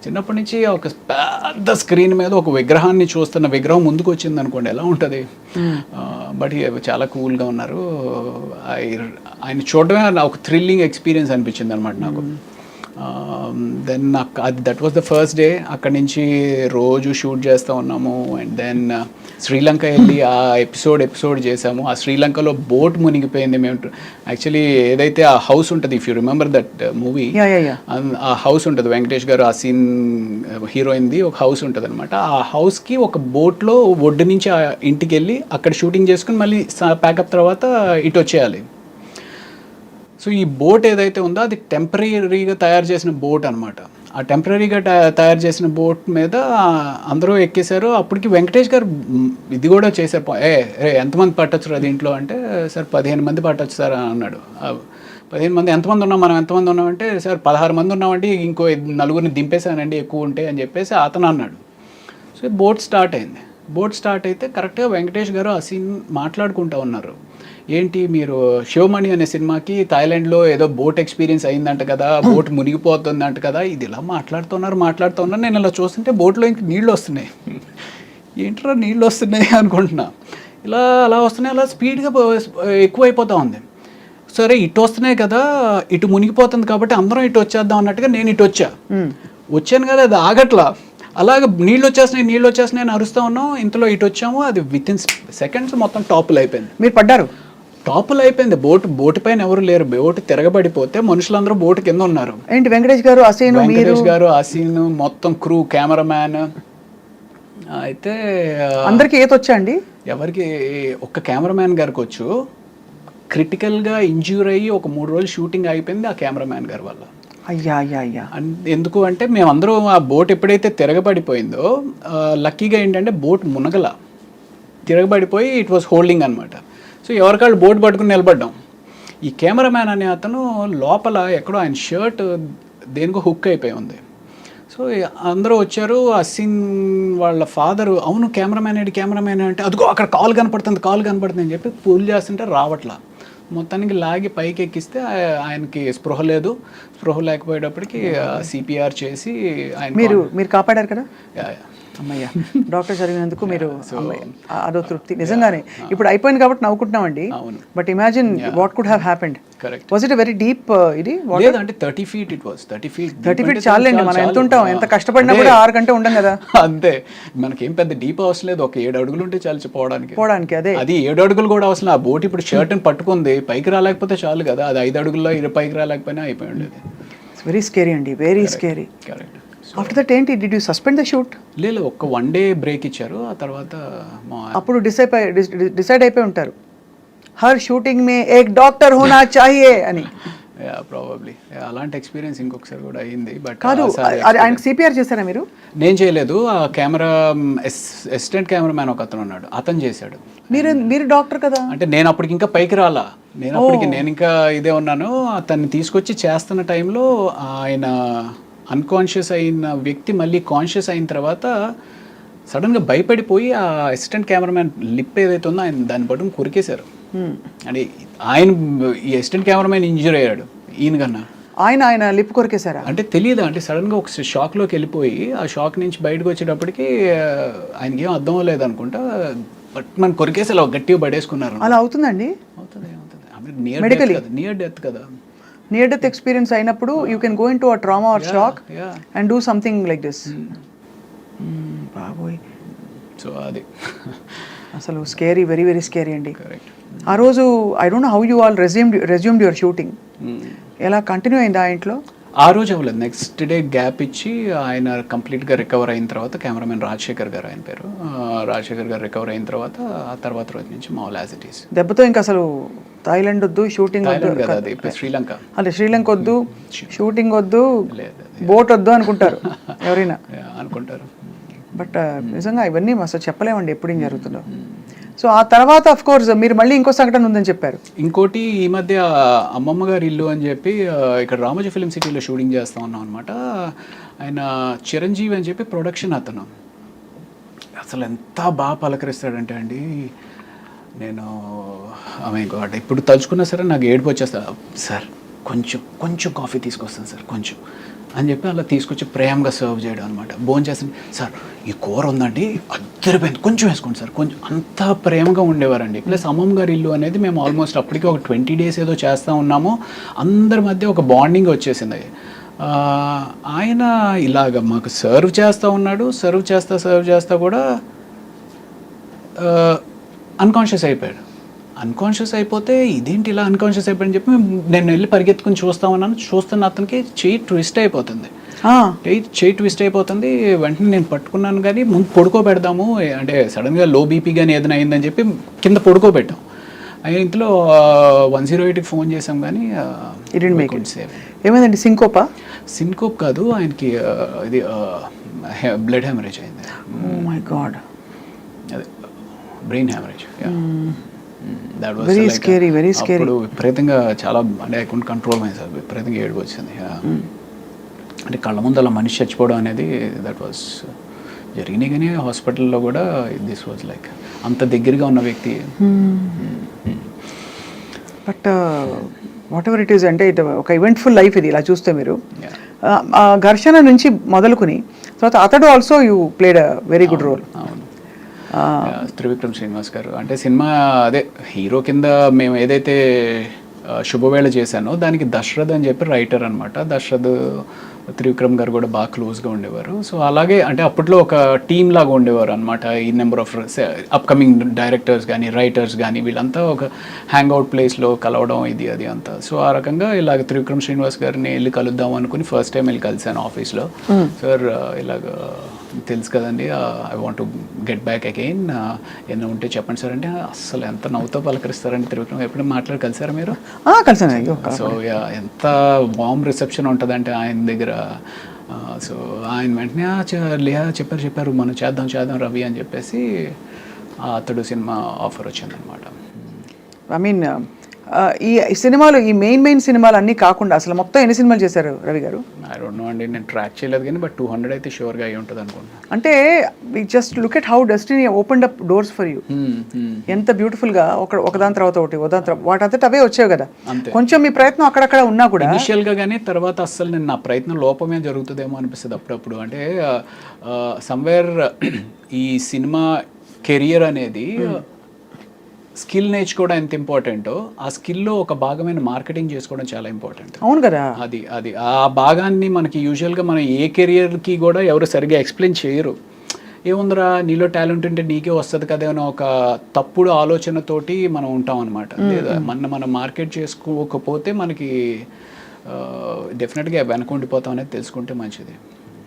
చిన్నప్పటి నుంచి ఒక పెద్ద స్క్రీన్ మీద ఒక విగ్రహాన్ని చూస్తున్న విగ్రహం ముందుకు వచ్చింది అనుకోండి ఎలా ఉంటుంది. బట్ చాలా కూల్గా ఉన్నారు. ఆయన చూడడమే ఒక థ్రిల్లింగ్ ఎక్స్పీరియన్స్ అనిపించింది అనమాట నాకు. Then that was the first day. అక్కడి నుంచి రోజు షూట్ చేస్తూ ఉన్నాము. అండ్ దెన్ శ్రీలంక వెళ్ళి ఆ ఎపిసోడ్ చేసాము. ఆ శ్రీలంకలో బోట్ మునిగిపోయింది. మేము యాక్చువల్లీ ఏదైతే ఆ హౌస్ ఉంటుంది, if you remember that movie, ఆ హౌస్ ఉంటుంది వెంకటేష్ గారు ఆ సీన్ హీరోయిన్ది ఒక హౌస్ ఉంటుంది అనమాట. ఆ హౌస్కి ఒక బోట్లో ఒడ్డు నుంచి ఆ ఇంటికి వెళ్ళి అక్కడ షూటింగ్ చేసుకుని మళ్ళీ ప్యాకప్ తర్వాత ఇటు వచ్చేయాలి. సో ఈ బోట్ ఏదైతే ఉందో అది టెంపరీగా తయారు చేసిన బోట్ అనమాట. ఆ టెంపరీగా తయారు చేసిన బోట్ మీద అందరూ ఎక్కేశారు. అప్పటికి వెంకటేష్ గారు ఇది కూడా చేశారు. ఎంతమంది పట్టొచ్చు దీంట్లో అంటే, సార్ 15 మంది పట్టొచ్చు సార్ అని అన్నాడు. 15 మంది ఎంతమంది ఉన్నాం, మనం ఎంతమంది ఉన్నామంటే, సార్ 16 మంది ఉన్నామండి, ఇంకో 4 దింపేశానండి ఎక్కువ ఉంటే అని చెప్పేసి అతను అన్నాడు. సో బోట్ స్టార్ట్ అయింది. బోట్ స్టార్ట్ అయితే కరెక్ట్గా వెంకటేష్ గారు ఆ సీన్ మాట్లాడుకుంటూ ఉన్నారు. ఏంటి మీరు శివమణి అనే సినిమాకి థాయిలాండ్లో ఏదో బోట్ ఎక్స్పీరియన్స్ అయిందంట కదా, బోట్ మునిగిపోతుందంట కదా, ఇది ఇలా మాట్లాడుతున్నారు. నేను ఇలా చూస్తుంటే బోట్లో ఇంక నీళ్ళు వస్తున్నాయి. ఏంట్రా నీళ్ళు వస్తున్నాయి అనుకుంటున్నా. అలా వస్తున్నాయి, అలా స్పీడ్గా ఎక్కువైపోతూ ఉంది. సరే ఇటు వస్తున్నాయి కదా, ఇటు మునిగిపోతుంది కాబట్టి అందరం ఇటు వచ్చేద్దాం అన్నట్టుగా నేను ఇటు వచ్చాను కదా, అది ఆగట్లా. అలాగే నీళ్ళు వచ్చేస్తున్నాయి అని అరుస్తూ ఉన్నాం. ఇంతలో ఇటు వచ్చాము, అది విత్ ఇన్ సెకండ్స్ మొత్తం టాపులు అయిపోయింది. మీరు పడ్డారు? టాపులు అయిపోయింది. బోటు పైన ఎవరు లేరు. బోటు తిరగబడిపోతే మనుషులందరూ బోటు కింద ఉన్నారు. ఏంటి వెంకటేష్ గారు ఆ సీన్ మొత్తం క్రూ, కెమెరామ్యాన్. అయితే అందరికి ఈత వచ్చా అండి? ఎవరికి? ఒక్క కెమెరామ్యాన్ గారికి వచ్చు. క్రిటికల్గా ఇంజ్యూర్ అయ్యి ఒక 3 రోజులు షూటింగ్ అయిపోయింది ఆ కెమెరామ్యాన్ గారి వల్ల. అయ్యా. ఎందుకు అంటే మేమందరూ ఆ బోట్ ఎప్పుడైతే తిరగబడిపోయిందో, లక్కీగా ఏంటంటే బోట్ మునగల, తిరగబడిపోయి ఇట్ వాస్ హోల్డింగ్ అనమాట. సో ఎవరికాళ్ళు బోట్ పట్టుకుని నిలబడ్డాం. ఈ కెమెరామ్యాన్ అనే అతను లోపల ఎక్కడో ఆయన షర్ట్ దేనికో హుక్ అయిపోయి ఉంది. సో అందరూ వచ్చారు. ఆ సీన్ వాళ్ళ ఫాదరు, అవును కెమెరామ్యాన్ అంటే అదిగో అక్కడ కాల్ కనపడుతుంది అని చెప్పి పూల్ చేస్తుంటే రావట్లా. మొత్తానికి లాగి పైకి ఎక్కిస్తే ఆయనకి స్పృహ లేకపోయేటప్పటికి సిపిఆర్ చేసి ఆయన మీరు కాపాడారు కదా. అమ్మయ్య, డాక్టర్ చదివినందుకు మీరు అదో తృప్తి నిజంగానే. ఇప్పుడు అయిపోయింది కాబట్టి నవ్వుకుంటున్నామండి. But imagine what could have happened. Was it very deep? ఇది అంటే 30 feet ఇట్ వాస్. 30 feet చాలండి. మనం ఎంత ఉంటాం, ఎంత కష్టపడినా కూడా 6 గంటలు ఉండం కదా. అంతే, మనకేం పెద్ద డీప్ అవసరం లేదు. ఒక 7 అడుగులు ఉంటే చాలు పోవడానికి. అదే అది 7 అడుగులు కూడా అవసరం. ఆ బోట్ ఇప్పుడు షర్ట్ని పట్టుకుంది, పైకి రాలేకపోతే చాలు కదా. అది 5 అడుగుల్లో పైకి రాలేకపోయినా అయిపోయి ఉండేది. వెరీ స్కేరీ అండి, very scary. Correct. After that ఏంటి, did you suspend the shoot? లేదు, ఒక 1 day బ్రేక్ ఇచ్చారు. ఆ తర్వాత అప్పుడు డిసైడ్ అయిపోయి ఉంటారు, హర్ షూటింగ్ మే ఏక్ డాక్టర్ హోనా చాహియే అని. ప్రాబబ్లీ అలాంటి ఎక్స్పీరియన్స్ ఇంకొకసారి కూడా అయింది. బట్ కాదు, ఆయన సిపిఆర్ చేశారా మీరు? నేను చేయలేదు. ఆ కెమెరా అసిస్టెంట్ కెమెరామ్యాన్ ఒక అతను ఉన్నాడు, అతను చేశాడు. మీరు డాక్టర్ కదా. అంటే నేను అప్పటికి ఇంకా పైకి రాలా. నేను ఇంకా ఇదే ఉన్నాను. అతన్ని తీసుకొచ్చి చేస్తున్న టైంలో ఆయన అన్కాన్షియస్ అయిన వ్యక్తి మళ్ళీ కాన్షియస్ అయిన తర్వాత సడన్గా భయపడిపోయి ఆ అసిస్టెంట్ కెమెరామ్యాన్ లిప్ ఏదైతే ఉందో ఆయన దాన్ని పట్టుకుని కొరికేశారు. అంటే ఈ అసిస్టెంట్ కెమెరామ్యాన్ ఇంజూర్ అయ్యాడు ఈయన కన్నా. ఆయన లిప్ కొరికేశారా? అంటే తెలియదు, అంటే సడన్గా ఒక షాక్లోకి వెళ్ళిపోయి ఆ షాక్ నుంచి బయటకు వచ్చేటప్పటికి ఆయనకి ఏం అర్థం లేదు అనుకుంటా, బట్ మనం కొరికేసి అలా గట్టిగా పడేసుకున్నారు. అలా అవుతుందండి? నియర్ డెత్ కదా. నియర్ డెత్ ఎక్స్పీరియన్స్ అయినప్పుడు you can go in to a trauma or shock and do something like this. బాబోయ్. సో అది అసలు స్కేరీ, వెరీ వెరీ స్కేరీ అండి. ఆ రోజు I don't know how you all resumed your shooting. ఎలా continue అయిందా ఆ ఇంట్లో? ఆ రోజు అవ్వలేదు. నెక్స్ట్ డే గ్యాప్ ఇచ్చి ఆయన కంప్లీట్గా రికవర్ అయిన తర్వాత, కెమెరామెన్ రాజశేఖర్ గారు ఆయన పేరు, రాజశేఖర్ గారు రికవర్ అయిన తర్వాత ఆ తర్వాత రోజు నుంచి మామూలు యాజ్ ఇట్ ఈస్. దెబ్బతో ఇంకా అసలు థాయిలాండ్ వద్దు, షూటింగ్ వద్దు, శ్రీలంక, అదే శ్రీలంక వద్దు, షూటింగ్ వద్దు, బోట్ వద్దు అనుకుంటారు ఎవరైనా అనుకుంటారు. బట్ నిజంగా ఇవన్నీ అసలు చెప్పలేమండి ఎప్పుడు ఏం జరుగుతుందో. సో ఆ తర్వాత అఫ్ కోర్స్ మీరు మళ్ళీ ఇంకో సంఘటన ఉందని చెప్పారు. ఇంకోటి ఈ మధ్య అమ్మమ్మ గారి ఇల్లు అని చెప్పి ఇక్కడ రామోజీ ఫిలిం సిటీలో షూటింగ్ చేస్తూ ఉన్నాం అనమాట. ఆయన చిరంజీవి అని చెప్పి ప్రొడక్షన్ అతను అసలు ఎంత బాగా పలకరిస్తాడంటే అండి, నేను మై గాడ్ ఇప్పుడు తలుచుకున్నా సరే నాకు ఏడుపు వచ్చేస్తా. సార్ కొంచెం కాఫీ తీసుకొస్తాను సార్ కొంచెం అని చెప్పి అలా తీసుకొచ్చి ప్రేమగా సర్వ్ చేయడం అనమాట. భోజనం చేస్తాను, సార్ ఈ కూర ఉందండి అద్దరిపోయింది కొంచెం వేసుకోండి సార్ కొంచెం, అంత ప్రేమగా ఉండేవారండి. ప్లస్ అమ్మమ్మ గారి ఇల్లు అనేది మేము ఆల్మోస్ట్ అప్పటికి ఒక 20 days ఏదో చేస్తూ ఉన్నాము. అందరి మధ్య ఒక బాండింగ్ వచ్చేసింది. ఆయన ఇలాగ మాకు సర్వ్ చేస్తూ ఉన్నాడు. సర్వ్ చేస్తా కూడా అన్కాన్షియస్ అయిపోయాడు. అన్కాన్షియస్ అయిపోతే ఇదేంటి ఇలా అన్కాన్షియస్ అయిపోయాడని చెప్పి నేను వెళ్ళి పరిగెత్తుకుని చూస్తున్న అతనికి చెయ్యి ట్విస్ట్ అయిపోతుంది. వెంటనే నేను పట్టుకున్నాను, కానీ ముందు పడుకోబెడదాము అంటే సడన్గా లో బీపీ కానీ ఏదైనా అయిందని చెప్పి కింద పడుకోబెట్టాం. ఇంట్లో 108కి ఫోన్ చేసాం కానీ ఏమైందండి? సింకోప్ కాదు, ఆయనకి ఇది బ్లడ్ హెమరేజ్ అయింది. మై గాడ్, అదే బ్రెయిన్ హెమరేజ్. Very scary. అప్పుడు విపరీతంగా చాలా అంటే I couldn't control my self, విపరీతంగా ఏడుపు వచ్చింది. అంటే కళ్ళ ముందు అలా మనిషి చచ్చిపోవడం అనేది దట్ వాస్ జరిగినాయి. కానీ హాస్పిటల్లో కూడా దిస్ వాజ్ లైక్ అంత దగ్గరగా ఉన్న వ్యక్తి. But what ever it is, అంటే ఇది ఒక ఈవెంట్ఫుల్ లైఫ్ ఇది ఇలా చూస్తే మీరు. ఘర్షణ నుంచి మొదలుకుని తర్వాత Athadu also you played a very good role. అవును, త్రివిక్రమ్ శ్రీనివాస్ గారు అంటే సినిమా అదే హీరో కింద మేము ఏదైతే శుభవేళ చేశానో దానికి దశరథ్ అని చెప్పి రైటర్ అనమాట. దశరథ్ త్రివిక్రమ్ గారు కూడా బాగా క్లోజ్గా ఉండేవారు. సో అలాగే అంటే అప్పట్లో ఒక టీమ్ లాగా ఉండేవారు అనమాట. ఈ నెంబర్ ఆఫ్ అప్కమింగ్ డైరెక్టర్స్ కానీ రైటర్స్ కానీ వీళ్ళంతా ఒక హ్యాంగ్అవుట్ ప్లేస్లో కలవడం ఇది అది అంతా. సో ఆ రకంగా ఇలాగ త్రివిక్రమ్ శ్రీనివాస్ గారిని వెళ్ళి కలుద్దాం అనుకుని ఫస్ట్ టైం వెళ్ళి కలిశాను ఆఫీస్లో. సార్ ఇలాగ తెలుసు కదండి, I want to get back again, ఏమైనా ఉంటే చెప్పండి సార్ అంటే అసలు ఎంత నవ్వుతో పలకరిస్తారండి త్రివిక్రమ్. ఎప్పుడైనా మాట్లాడి కలిసారా మీరు? కలిసాను. సో ఎంత వార్మ్ రిసెప్షన్ ఉంటుందంటే ఆయన దగ్గర. సో ఆయన వెంటనే చెప్పారు మనం చేద్దాం రవి అని చెప్పేసి అతడు సినిమా ఆఫర్ వచ్చిందనమాట. ఐ మీన్ ఈ సినిమాలు, ఈ మెయిన్ సినిమాలు అన్నీ కాకుండా అసలు మొత్తం ఎన్ని సినిమాలు చేశారు రవి గారు? ఐ డోంట్ నో అండి, నేను ట్రాక్ చేయలేదు కానీ బట్ 200 అయితే షూర్గా అయ్యి ఉంటుంది అనుకుంటున్నాను. అంటే we just look at how destiny opened up doors for you. ఎంత బ్యూటిఫుల్గా ఒకదాని తర్వాత ఒకటి వాటంతట అవే వచ్చావు కదా. కొంచెం మీ ప్రయత్నం అక్కడక్కడ ఉన్నా కూడా ఇనిషియల్గా, కానీ తర్వాత అస్సలు నేను నా ప్రయత్నం లోపమే జరుగుతుందేమో అనిపిస్తుంది అప్పుడప్పుడు. అంటే సమ్వేర్ ఈ సినిమా కెరియర్ అనేది స్కిల్ నేర్చుకోవడం ఎంత ఇంపార్టెంటో ఆ స్కిల్లో ఒక భాగమైన మార్కెటింగ్ చేసుకోవడం చాలా ఇంపార్టెంట్. అవును కదా. అది ఆ భాగాన్ని మనకి యూజువల్గా మనం ఏ కెరియర్కి కూడా ఎవరు సరిగ్గా ఎక్స్ప్లెయిన్ చేయరు. ఏముందిరా నీలో టాలెంట్ ఉంటే నీకే వస్తుంది కదా అని ఒక తప్పుడు ఆలోచనతోటి మనం ఉంటాం అనమాట. లేదా మనం మార్కెట్ చేసుకోకపోతే మనకి డెఫినెట్గా వెనకుండిపోతాం అనేది తెలుసుకుంటే మంచిది.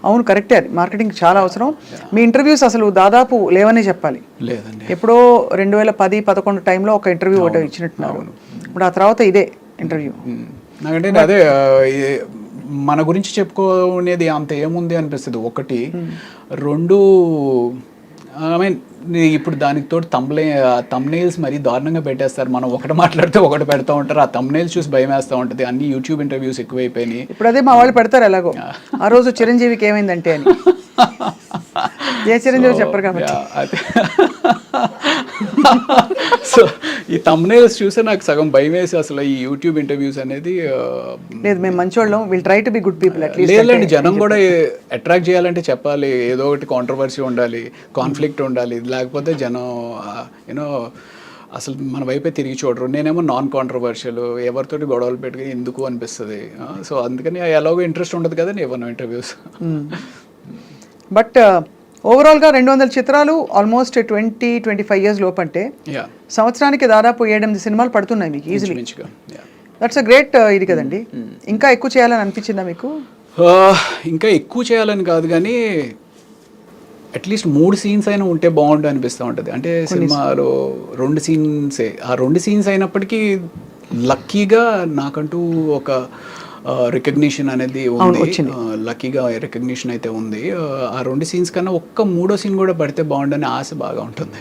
అవును, కరెక్టే. అది మార్కెటింగ్ చాలా అవసరం. మీ ఇంటర్వ్యూస్ అసలు దాదాపు లేవనే చెప్పాలి. లేదండి, ఎప్పుడో 2010-11 టైంలో ఒక ఇంటర్వ్యూ ఒకటి ఇచ్చినట్టున్నారు. ఇప్పుడు ఆ తర్వాత ఇదే ఇంటర్వ్యూ. నాకంటే అదే మన గురించి చెప్పుకోనేది అంత ఏముంది అనిపిస్తుంది. ఒకటి, రెండు, ఐ మీన్ ఇప్పుడు దానికి తోడు తమ్నైల్స్ మరీ దారుణంగా పెట్టేస్తారు. మనం ఒకటి మాట్లాడితే ఒకటి పెడతా ఉంటారు. ఆ తమ్నైల్స్ చూసి భయం వేస్తూ ఉంటుంది. అన్ని యూట్యూబ్ ఇంటర్వ్యూస్ ఎక్కువైపోయినాయి. ఇప్పుడు అదే మా వాళ్ళు పెడతారు ఎలాగో. ఆ రోజు చిరంజీవికి ఏమైందంటే అని. ఏ చిరంజీవి చెప్పరు కాబట్టి. సో ఈ తమ్నైల్స్ చూస్తే నాకు సగం భయం వేసి అసలు ఈ యూట్యూబ్ ఇంటర్వ్యూస్ అనేది లేదు. మేము మంచోళ్ళం, will try to be good people. లేదండి, జనం కూడా అట్రాక్ట్ చేయాలంటే చెప్పాలి, ఏదో ఒకటి కాంట్రవర్సీ ఉండాలి, కాన్ఫ్లిక్ట్ ఉండాలి. లేకపోతే జనం యూనో అసలు మన వైపే తిరిగి చూడరు. నేనేమో నాన్ కాంట్రవర్షియల్, ఎవరితోటి గొడవలు పెట్టుకుని ఎందుకు అనిపిస్తుంది. సో అందుకని ఎలాగో ఇంట్రెస్ట్ ఉండదు కదా ఇవ్వను ఇంటర్వ్యూస్. బట్ ఓవరాల్గా 200 చిత్రాలు, ఆల్మోస్ట్ 20-25 years లోపు, అంటే సంవత్సరానికి దాదాపు 7-8 సినిమాలు పడుతున్నాయి మీకు ఈజీలీ. దట్స్ అ గ్రేట్ ఇది కదండి. ఇంకా ఎక్కువ చేయాలని అనిపించిందా మీకు? ఇంకా ఎక్కువ చేయాలని కాదు కానీ అట్లీస్ట్ 3 scenes అయినా ఉంటే బాగుండు అనిపిస్తూ ఉంటుంది. అంటే సినిమాలో 2 scenes, ఆ 2 scenes అయినప్పటికీ లక్కీగా నాకంటూ ఒక రికగ్నిషన్ అనేది ఉంది. లక్కీగా రికగ్నిషన్ అయితే ఉంది. ఆ 2 scenes కన్నా ఒక్క 3వ scene కూడా పడితే బాగుండని ఆశ బాగా ఉంటుంది.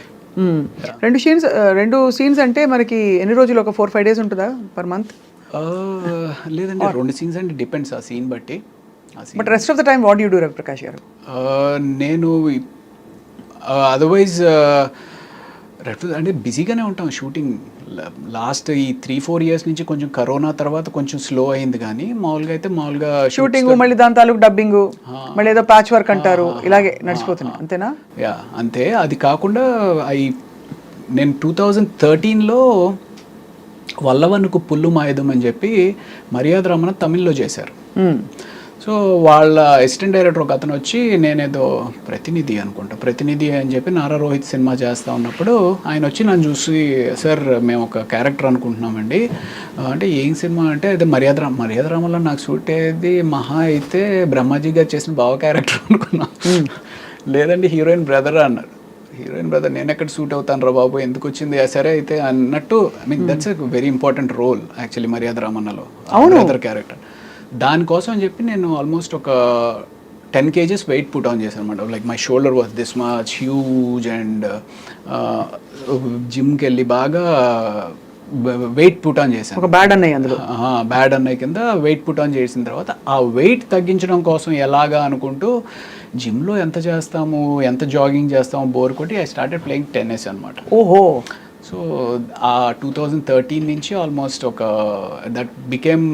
రెండు సీన్స్ అంటే మనకి ఎన్ని రోజులు, ఒక 4-5 days ఉంటుందా పర్ మంత్? లేదండి, 2 సీన్స్ అండి, డిపెండ్స్ ఆ సీన్ బట్టి. But rest of the time what you do Ravi Prakash గారు? నేను అదర్వైజ్ అంటే బిజీగానే ఉంటాం. షూటింగ్ లాస్ట్ ఈ 3-4 years నుంచి కొంచెం కరోనా తర్వాత కొంచెం స్లో అయింది, కానీ మామూలుగా అయితే మామూలుగా షూటింగ్, మళ్ళీ దాని తాలూకు డబ్బింగ్, మళ్ళీ ఏదో ప్యాచ్ వర్క్ అంటారు, ఇలాగే నడిచిపోతుంది అంతేనా? యా అంతే. అది కాకుండా నేను 2013లో వల్లవనుకు పుల్లు మాయుధం అని చెప్పి మర్యాద రమణ తమిళ్లో చేశారు. సో వాళ్ళ అసిస్టెంట్ డైరెక్టర్ ఒక అతను వచ్చి, నేనేదో ప్రతినిధి అని చెప్పి నారా రోహిత్ సినిమా చేస్తూ ఉన్నప్పుడు ఆయన వచ్చి నన్ను చూసి, సార్ మేము ఒక క్యారెక్టర్ అనుకుంటున్నామండి అంటే, ఏం సినిమా అంటే అదే మర్యాద రామలో నాకు సూట్ అయ్యేది మహా అయితే బ్రహ్మాజీ గారు చేసిన బావ క్యారెక్టర్ అనుకున్నా. లేదండి హీరోయిన్ బ్రదర్ అన్నారు. హీరోయిన్ బ్రదర్ నేను ఎక్కడ సూట్ అవుతాను రా బాబు, ఎందుకు వచ్చింది సరే అయితే అన్నట్టు. I mean that's a very important role actually Maryada రామన్నలో, బ్రదర్ క్యారెక్టర్. దానికోసం అని చెప్పి నేను ఆల్మోస్ట్ ఒక 10 kgs వెయిట్ పుట్ ఆన్ చేశాను అనమాట. Like my shoulder was this much huge and జిమ్కి వెళ్ళి బాగా వెయిట్ పుట్ ఆన్ చేశాను. ఒక బ్యాడ్ అన్నయ్య కింద వెయిట్ పుట్ ఆన్ చేసిన తర్వాత ఆ వెయిట్ తగ్గించడం కోసం ఎలాగా అనుకుంటూ జిమ్లో ఎంత చేస్తాము, ఎంత జాగింగ్ చేస్తాము బోర్ కొట్టి ఐ స్టార్టెడ్ ప్లేయింగ్ టెన్నిస్ అనమాట. ఓహో. సో ఆ 2013 నుంచి ఆల్మోస్ట్ ఒక దట్ బికేమ్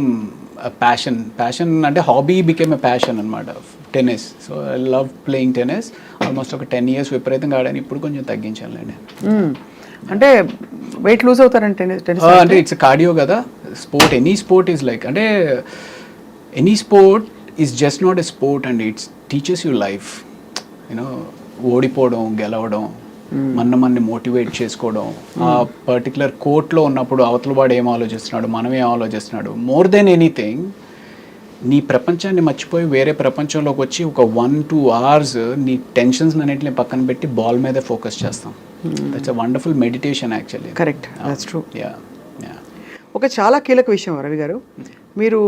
ప్యాషన్ అంటే హాబీ బికేమ్ ఎ ప్యాషన్ అనమాట, tennis. So I love playing tennis. Almost ఒక 10 years విపరీతంగా ఆడాను. ఇప్పుడు కొంచెం తగ్గించానులేండి. అంటే వెయిట్ లూజ్ అవుతారంటే అంటే ఇట్స్ కార్డియో కదా sport. Any sport is like, అంటే any sport is just not a sport and it's teaches you life. You know ఓడిపోవడం, గెలవడం, మనని మోటివేట్ చేసుకోవడం, ఆ పర్టికులర్ కోర్ట్లో ఉన్నప్పుడు అవతల వాడు ఏం ఆలోచిస్తున్నాడు, మనం ఏం ఆలోచిస్తున్నాడు, మోర్ దెన్ ఎనీథింగ్ నీ ప్రపంచాన్ని మర్చిపోయి వేరే ప్రపంచంలోకి వచ్చి ఒక 1-2 hours నీ టెన్షన్స్ అన్నింటిని పక్కన పెట్టి బాల్ మీదే ఫోకస్ చేస్తాం. That's a wonderful meditation actually. Correct, that's true. Yeah. ఒక చాలా కీలక విషయం రవి గారు, మీరు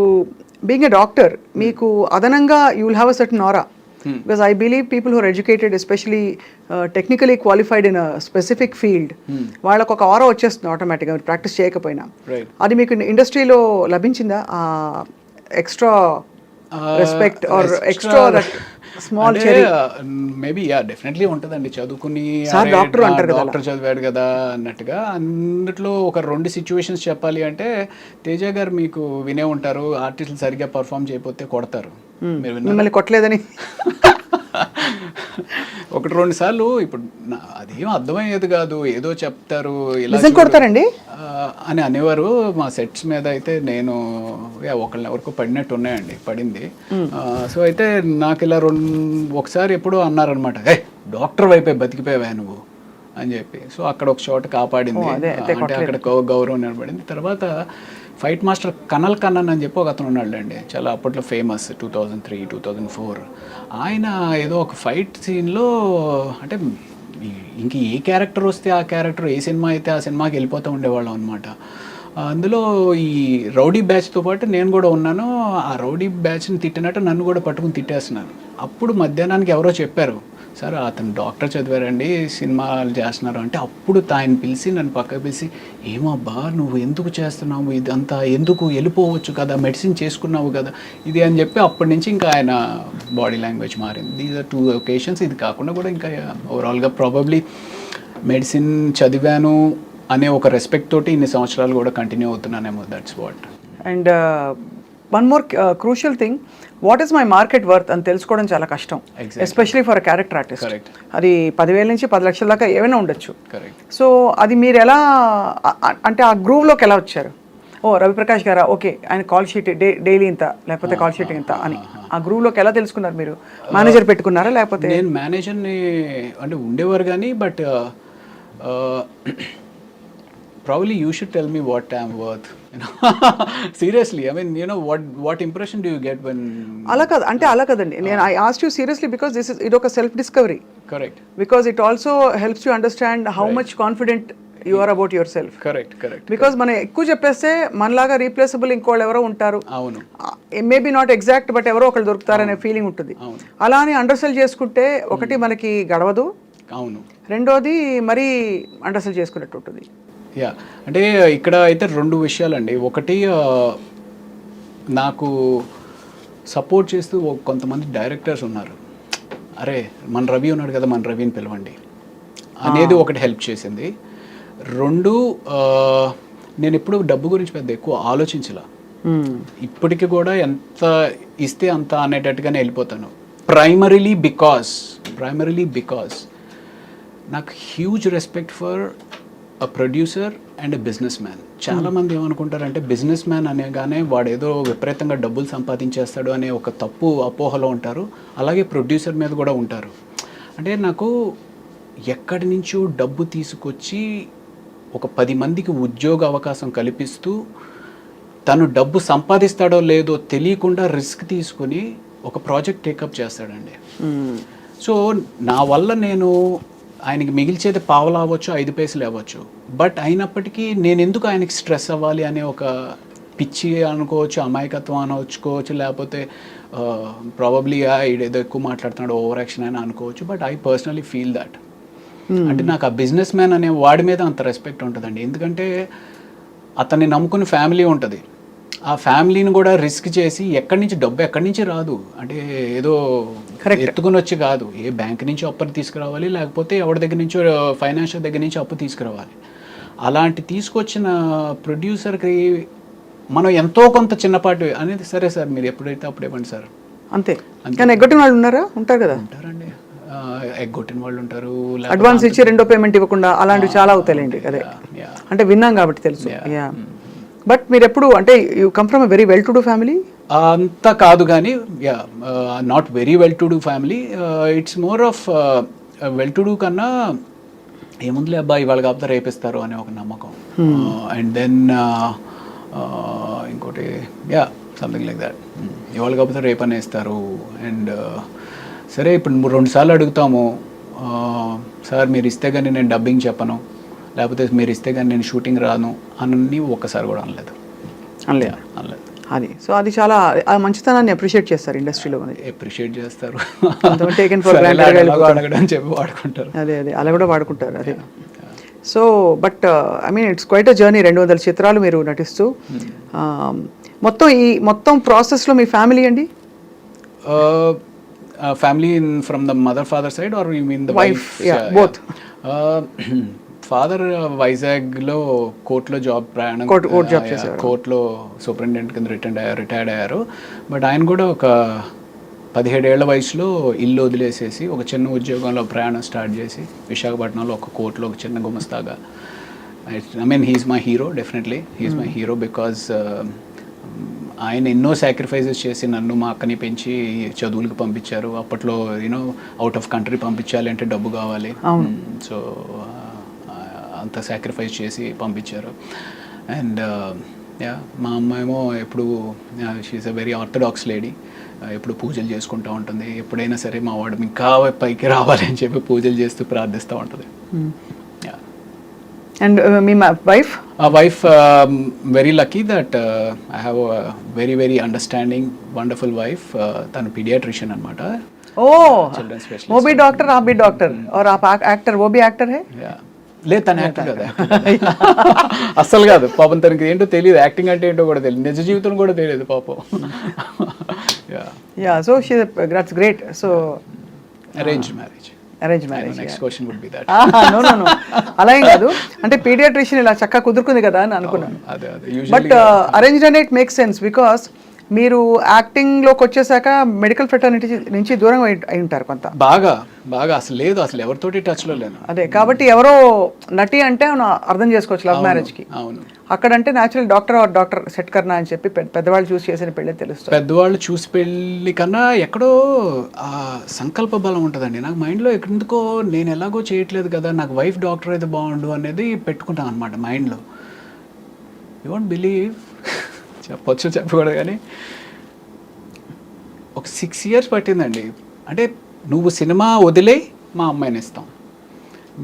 బీయింగ్ ఎ డాక్టర్ మీకు అదనంగా you will have a certain aura. Because I believe people who are educated, especially technically qualified in a specific field, వాళ్ళకు ఒక ఆరా వచ్చేస్తుంది ఆటోమేటిక్గా ప్రాక్టీస్ చేయకపోయినా. అది మీకు ఇండస్ట్రీలో లభించిందా extra respect or extra that small cherry? Maybe yeah definitely ఉంటుందండి. చదువుకుని డాక్టర్ అంటారు కదా, డాక్టర్ చదివాడు కదా అన్నట్టుగా. అందులో ఒక 2 situations చెప్పాలి అంటే, తేజ గారు మీకు వినే ఉంటారు, ఆర్టిస్టులు సరిగ్గా పర్ఫామ్ చేయకపోతే కొడతారు. మిమ్మల్ని కొట్టలేదని 1-2 సార్లు. ఇప్పుడు అదేం అర్థమయ్యేది కాదు, ఏదో చెప్తారు ఇలా కొడతారండి అని అనేవారు మా సెట్స్ మీద. అయితే నేను ఒకరికొ పడినట్టు ఉన్నాయండి, పడింది. సో అయితే నాకు ఇలా ఒకసారి ఎప్పుడో అన్నారనమాట, డాక్టర్ వైపే బతికిపోయావా నువ్వు అని చెప్పి. సో అక్కడ ఒక చోట కాపాడింది, అంటే అక్కడ గౌరవం నిలబడింది. తర్వాత ఫైట్ మాస్టర్ కనల్ కన్నన్ అని చెప్పి ఒక అతను ఉన్నాడులేండి, చాలా అప్పట్లో ఫేమస్, 2003-2004. ఆయన ఏదో ఒక ఫైట్ సీన్లో, అంటే ఇంక ఏ క్యారెక్టర్ వస్తే ఆ క్యారెక్టర్, ఏ సినిమా అయితే ఆ సినిమాకి వెళ్ళిపోతూ ఉండేవాళ్ళం అనమాట. అందులో ఈ రౌడీ బ్యాచ్తో పాటు నేను కూడా ఉన్నాను. ఆ రౌడీ బ్యాచ్ని తిట్టినట్టు నన్ను కూడా పట్టుకుని తిట్టేస్తున్నాను. అప్పుడు మధ్యాహ్నానికి ఎవరో చెప్పారు, సార్ అతను డాక్టర్ చదివారండి, సినిమాలు చేస్తున్నారు అంటే. అప్పుడు ఆయన పిలిచి నన్ను పక్కకు పిలిచి, ఏమబ్బా నువ్వు ఎందుకు చేస్తున్నావు ఇదంతా, ఎందుకు వెళ్ళిపోవచ్చు కదా, మెడిసిన్ చేసుకున్నావు కదా ఇది అని చెప్పి. అప్పటి నుంచి ఇంకా ఆయన బాడీ లాంగ్వేజ్ మారింది. These are 2 occasions. ఇది కాకుండా కూడా ఇంకా ఓవరాల్గా ప్రాబబ్లీ మెడిసిన్ చదివాను అనే ఒక రెస్పెక్ట్ తోటి ఇన్ని సంవత్సరాలు కూడా కంటిన్యూ అవుతున్నానేమో. That's what. And one more crucial thing, what is my market worth అని తెలుసుకోవడం చాలా కష్టం, especially for a character artist. అది 10,000 నుంచి 10 లక్షల దాకా ఏమైనా ఉండొచ్చు. సో అది మీరు ఎలా, అంటే ఆ గ్రూవ్లోకి ఎలా వచ్చారు? ఓ రవిప్రకాష్ గారా, ఓకే ఆయన కాల్ షీట్ డైలీ ఇంత, లేకపోతే కాల్ షీట్ ఇంత అని ఆ గ్రూవ్లోకి ఎలా తెలుసుకున్నారు? మీరు మేనేజర్ పెట్టుకున్నారా లేకపోతే? నేను మేనేజర్ని అంటే ఉండేవారు కానీ, but probably you should tell me what I'm worth, you know. Seriously, I mean, you know, what impression do you get when? అలా కాదు అంటే, అలా కదండి. నేను I asked you seriously because ఇది ఒక self discovery. Correct. Because it also helps you understand how much confident you are about yourself. Correct. Because మనం ఎక్కువ చెప్పేస్తే మనలాగా రీప్లేసబుల్ ఇంకోళ్ళు ఎవరో ఉంటారు, అవును, మేబీ నాట్ ఎగ్జాక్ట్ బట్ ఎవరో ఒకళ్ళు దొరుకుతారనే ఫీలింగ్ ఉంటుంది. అలా అని అండర్సెల్ చేసుకుంటే ఒకటి మనకి గడవదు, అవును. రెండోది మరీ అండర్స్టాండ్ చేసుకున్నట్టు ఉంటుంది. యా, అంటే ఇక్కడ అయితే 2 విషయాలండి. ఒకటి నాకు సపోర్ట్ చేస్తూ కొంతమంది డైరెక్టర్స్ ఉన్నారు. అరే మన రవి ఉన్నాడు కదా, మన రవిని పిలవండి అనేది ఒకటి హెల్ప్ చేసింది. 2 నేను ఎప్పుడు డబ్బు గురించి పెద్ద ఎక్కువ ఆలోచించలా. ఇప్పటికి కూడా ఎంత ఇస్తే అంత అనేటట్టుగానే వెళ్ళిపోతాను. ప్రైమరీలీ బికాస్ నాకు huge respect for a producer and a business man. చాలామంది ఏమనుకుంటారంటే బిజినెస్ మ్యాన్ అనేగానే వాడు ఏదో విపరీతంగా డబ్బులు సంపాదించేస్తాడు అనే ఒక తప్పు అపోహలో ఉంటారు. అలాగే ప్రొడ్యూసర్ మీద కూడా ఉంటారు. అంటే నాకు ఎక్కడి నుంచో డబ్బు తీసుకొచ్చి ఒక 10 మందికి ఉద్యోగ అవకాశం కల్పిస్తూ తను డబ్బు సంపాదిస్తాడో లేదో తెలియకుండా రిస్క్ తీసుకుని ఒక ప్రాజెక్ట్ టేకప్ చేస్తాడండి. సో నా వల్ల నేను ఆయనకి మిగిల్చేది పావలా అవ్వచ్చు, 5 పైసలు అవ్వచ్చు. బట్ అయినప్పటికీ నేను ఎందుకు ఆయనకి స్ట్రెస్ అవ్వాలి అనే ఒక పిచ్చి అనుకోవచ్చు, అమాయకత్వం అనుకోవచ్చు, లేకపోతే ప్రాబబ్లీ ఏదో ఎక్కువ మాట్లాడుతున్నాడు, ఓవర్ యాక్షన్ అని అనుకోవచ్చు. But I personally feel that. అంటే నాకు ఆ బిజినెస్ మ్యాన్ అనే వాడి మీద అంత రెస్పెక్ట్ ఉంటుందండి. ఎందుకంటే అతన్ని నమ్ముకుని ఫ్యామిలీ ఉంటుంది. ఆ ఫ్యామిలీని కూడా రిస్క్ చేసి ఎక్కడి నుంచి రాదు. అంటే ఏదో ఎత్తుకుని వచ్చి కాదు, ఏ బ్యాంక్ నుంచి అప్పు తీసుకురావాలి, లేకపోతే ఎవరి దగ్గర నుంచో ఫైనాన్షియల్ దగ్గర నుంచి అప్పు తీసుకురావాలి. అలాంటి తీసుకొచ్చిన ప్రొడ్యూసర్కి మనం ఎంతో కొంత చిన్నపాటి అనేది, సరే సార్ మీరు ఎప్పుడైతే అప్పుడు ఇవ్వండి సార్ అంతే. కానీ ఎగ్గొట్టిన వాళ్ళు ఉంటారు కదా. ఉంటారండి, ఎగ్గొట్టిన వాళ్ళు ఉంటారు. అడ్వాన్స్ ఇచ్చి రెండో పేమెంట్ ఇవ్వకుండా అలాంటివి చాలా అవుతాయండి. అదే అంటే విన్నాం కాబట్టి తెలుసు. బట్ మీరు ఎప్పుడు అంటే you come from a very well to do family? అంత కాదు కానీ not very well to do family. It's more of well to do కన్నా ఏముందిలే అబ్బాయి ఇవాళ కాకపోతే రేపిస్తారు అనే ఒక నమ్మకం. అండ్ దెన్ ఇంకోటి సంథింగ్ లైక్ దాట్, ఇవాళ కాకపోతే రేపు అనేస్తారు. అండ్ సరే ఇప్పుడు 2 సార్లు అడుగుతాము, సార్ మీరు ఇస్తే కానీ నేను డబ్బింగ్ చెప్పను, లేకపోతే మీరు ఇస్తే కానీ నేను షూటింగ్ రాను అని ఒక్కసారి కూడా అనలేదు. అది సో అది చాలా మంచితనాన్ని అప్రిషియేట్ చేస్తారు ఇండస్ట్రీలో. అప్రిషియేట్ చేస్తారు, అడగడం చెప్పి వాడుకుంటారు. అదే అలా కూడా వాడుకుంటారు. అదే so but I mean it's quite a journey. 200 చిత్రాలు మీరు నటిస్తూ మొత్తం ప్రాసెస్లో మీ ఫ్యామిలీ అండి? Family from the mother father side or you mean the wife? Both. Father వైజాగ్లో కోర్టులో కోర్టులో సూపరింటెండెంట్ కింద రిటైర్డ్ అయ్యారు. బట్ ఆయన కూడా ఒక 17 ఏళ్ల వయసులో ఇల్లు వదిలేసేసి ఒక చిన్న ఉద్యోగంలో ప్రయాణం స్టార్ట్ చేసి విశాఖపట్నంలో ఒక కోర్టులో ఒక చిన్న గుమస్తాగా. I mean he's my hero, definitely he's my hero because ఆయన ఎన్నో సాక్రిఫైజెస్ చేసి నన్ను మా అక్కని పెంచి చదువులకు పంపించారు. అప్పట్లో అవుట్ ఆఫ్ కంట్రీ పంపించాలి అంటే డబ్బు కావాలి. సో అంత సాక్రిఫైస్ చేసి పంపించారు. అండ్ మా అమ్మ ఏమో ఎప్పుడు she is a very orthodox lady, ఎప్పుడు పూజలు చేసుకుంటూ ఉంటుంది. ఎప్పుడైనా సరే మా వాడు ఇంకా పైకి రావాలి అని చెప్పి పూజలు చేస్తూ ప్రార్థిస్తూ ఉంటుంది. And me wife? Wife very lucky that I have very very understanding wonderful wife. తను పీడియాట్రిషియన్ అనమాట. Children specialist. वो भी डॉक्टर, आप भी डॉक्टर और आप एक्टर, वो भी एक्टर है? లేదు, తను యాక్టర్ కదా. అస్సలు కాదు పాపం, తనకి ఏంటో తెలియదు, యాక్టింగ్ అంటే ఏంటో కూడా తెలియదు, నిజ జీవితం కూడా తెలియదు పాపం. So that's great. So arranged marriage. Next question would be that. No అలా ఏం కాదు, అంటే పీడియాట్రిషియన్ ఇలా చక్కగా కుదురుకుంది కదా అని అనుకున్నాను. బట్ అరేంజ్డ్ అంటే ఇట్ మేక్స్ సెన్స్ బికాస్ మీరు యాక్టింగ్లోకి వచ్చేసాక మెడికల్ ఫ్రెటర్నిటీ నుంచి దూరంగా అయి ఉంటారు కొంత. బాగా అసలు ఎవరితోటి టచ్లో లేను. అదే కాబట్టి ఎవరో నటి అంటే అర్థం చేసుకోవచ్చు లవ్ మ్యారేజ్కి. అవును, అక్కడంటే న్యాచురల్ డాక్టర్ సెట్ కర్నా అని చెప్పి పెద్దవాళ్ళు చూసి చేసిన పెళ్ళి తెలుస్తుంది. పెద్దవాళ్ళు చూసి పెళ్ళి కన్నా ఎక్కడో సంకల్ప బలం ఉంటుందండి. నాకు మైండ్లో ఎందుకో నేను ఎలాగో చేయట్లేదు కదా, నాకు వైఫ్ డాక్టర్ అయితే బాగుండు అనేది పెట్టుకుంటాను అనమాట మైండ్లో. యూ వోంట్ బిలీవ్, చెప్పొచ్చు చెప్పకూడదు కానీ ఒక 6 years పట్టిందండి. అంటే నువ్వు సినిమా వదిలే మా అమ్మాయిని ఇస్తాం,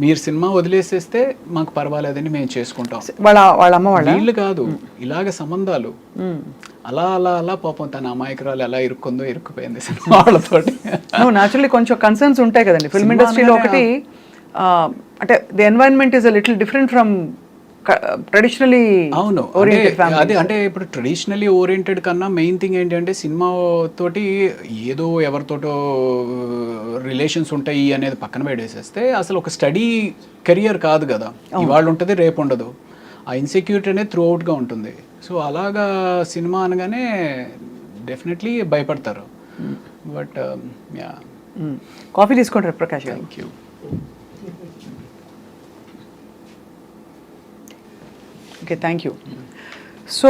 మీరు సినిమా వదిలేసేస్తే మాకు పర్వాలేదని మేము చేసుకుంటాం. వాళ్ళ అమ్మ వీళ్ళు కాదు, ఇలాగ సంబంధాలు అలా పాపం తన అమాయకురాలు ఎలా ఇరుక్కుపోయింది సినిమా వాళ్ళతోటి. న్యాచురల్లీ కొంచెం కన్సర్న్స్ ఉంటాయి కదండి ఫిల్మ్ ఇండస్ట్రీలో. ఒకటి అంటే the environment is a little different from traditionally అవును ఓరియంటెడ్ అదే అంటే ఇప్పుడు ట్రెడిషనలీ ఓరియంటెడ్ కన్నా మెయిన్ థింగ్ ఏంటంటే సినిమా తోటి ఏదో ఎవరితోటో రిలేషన్స్ ఉంటాయి అనేది పక్కన పెట్టేసేస్తే అసలు ఒక స్టడీ కెరియర్ కాదు కదా, ఇవాళ ఉంటుంది రేపు ఉండదు. ఆ ఇన్సెక్యూరిటీ అనేది త్రూ అవుట్గా ఉంటుంది. సో అలాగా సినిమా అనగానే డెఫినెట్లీ భయపడతారు. But yeah. కాఫీ తీసుకుంటారు Prakash garu. Thank you. Okay, thank you. So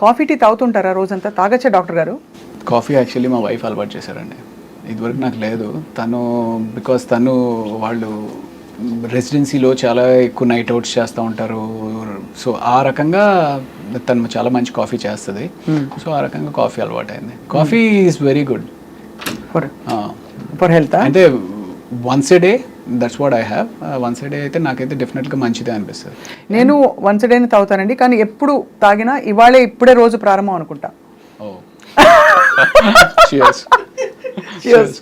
coffee tea తాగుతుంటారా రోజంతా? తాగచ్చా డాక్టర్ గారు? కాఫీ యాక్చువల్లీ మా వైఫ్ అలవాటు చేశారండి. ఇదివరకు నాకు లేదు. బికాస్ తను వాళ్ళు రెసిడెన్సీలో చాలా ఎక్కువ నైట్ అవుట్స్ చేస్తూ ఉంటారు. సో ఆ రకంగా తను చాలా మంచి కాఫీ చేస్తుంది. సో ఆ రకంగా కాఫీ అలవాటు అయింది. Coffee is very good for health. అంటే once a day, that's what I have. Once a day అయితే నాకైతే డెఫినెట్గా మంచిదే అనిపిస్తుంది. నేను వన్స్ ఏ డేని తాగుతానండి, కానీ ఎప్పుడు తాగినా ఇప్పుడే రోజు ప్రారంభం అనుకుంటా. ఓ cheers. Cheers.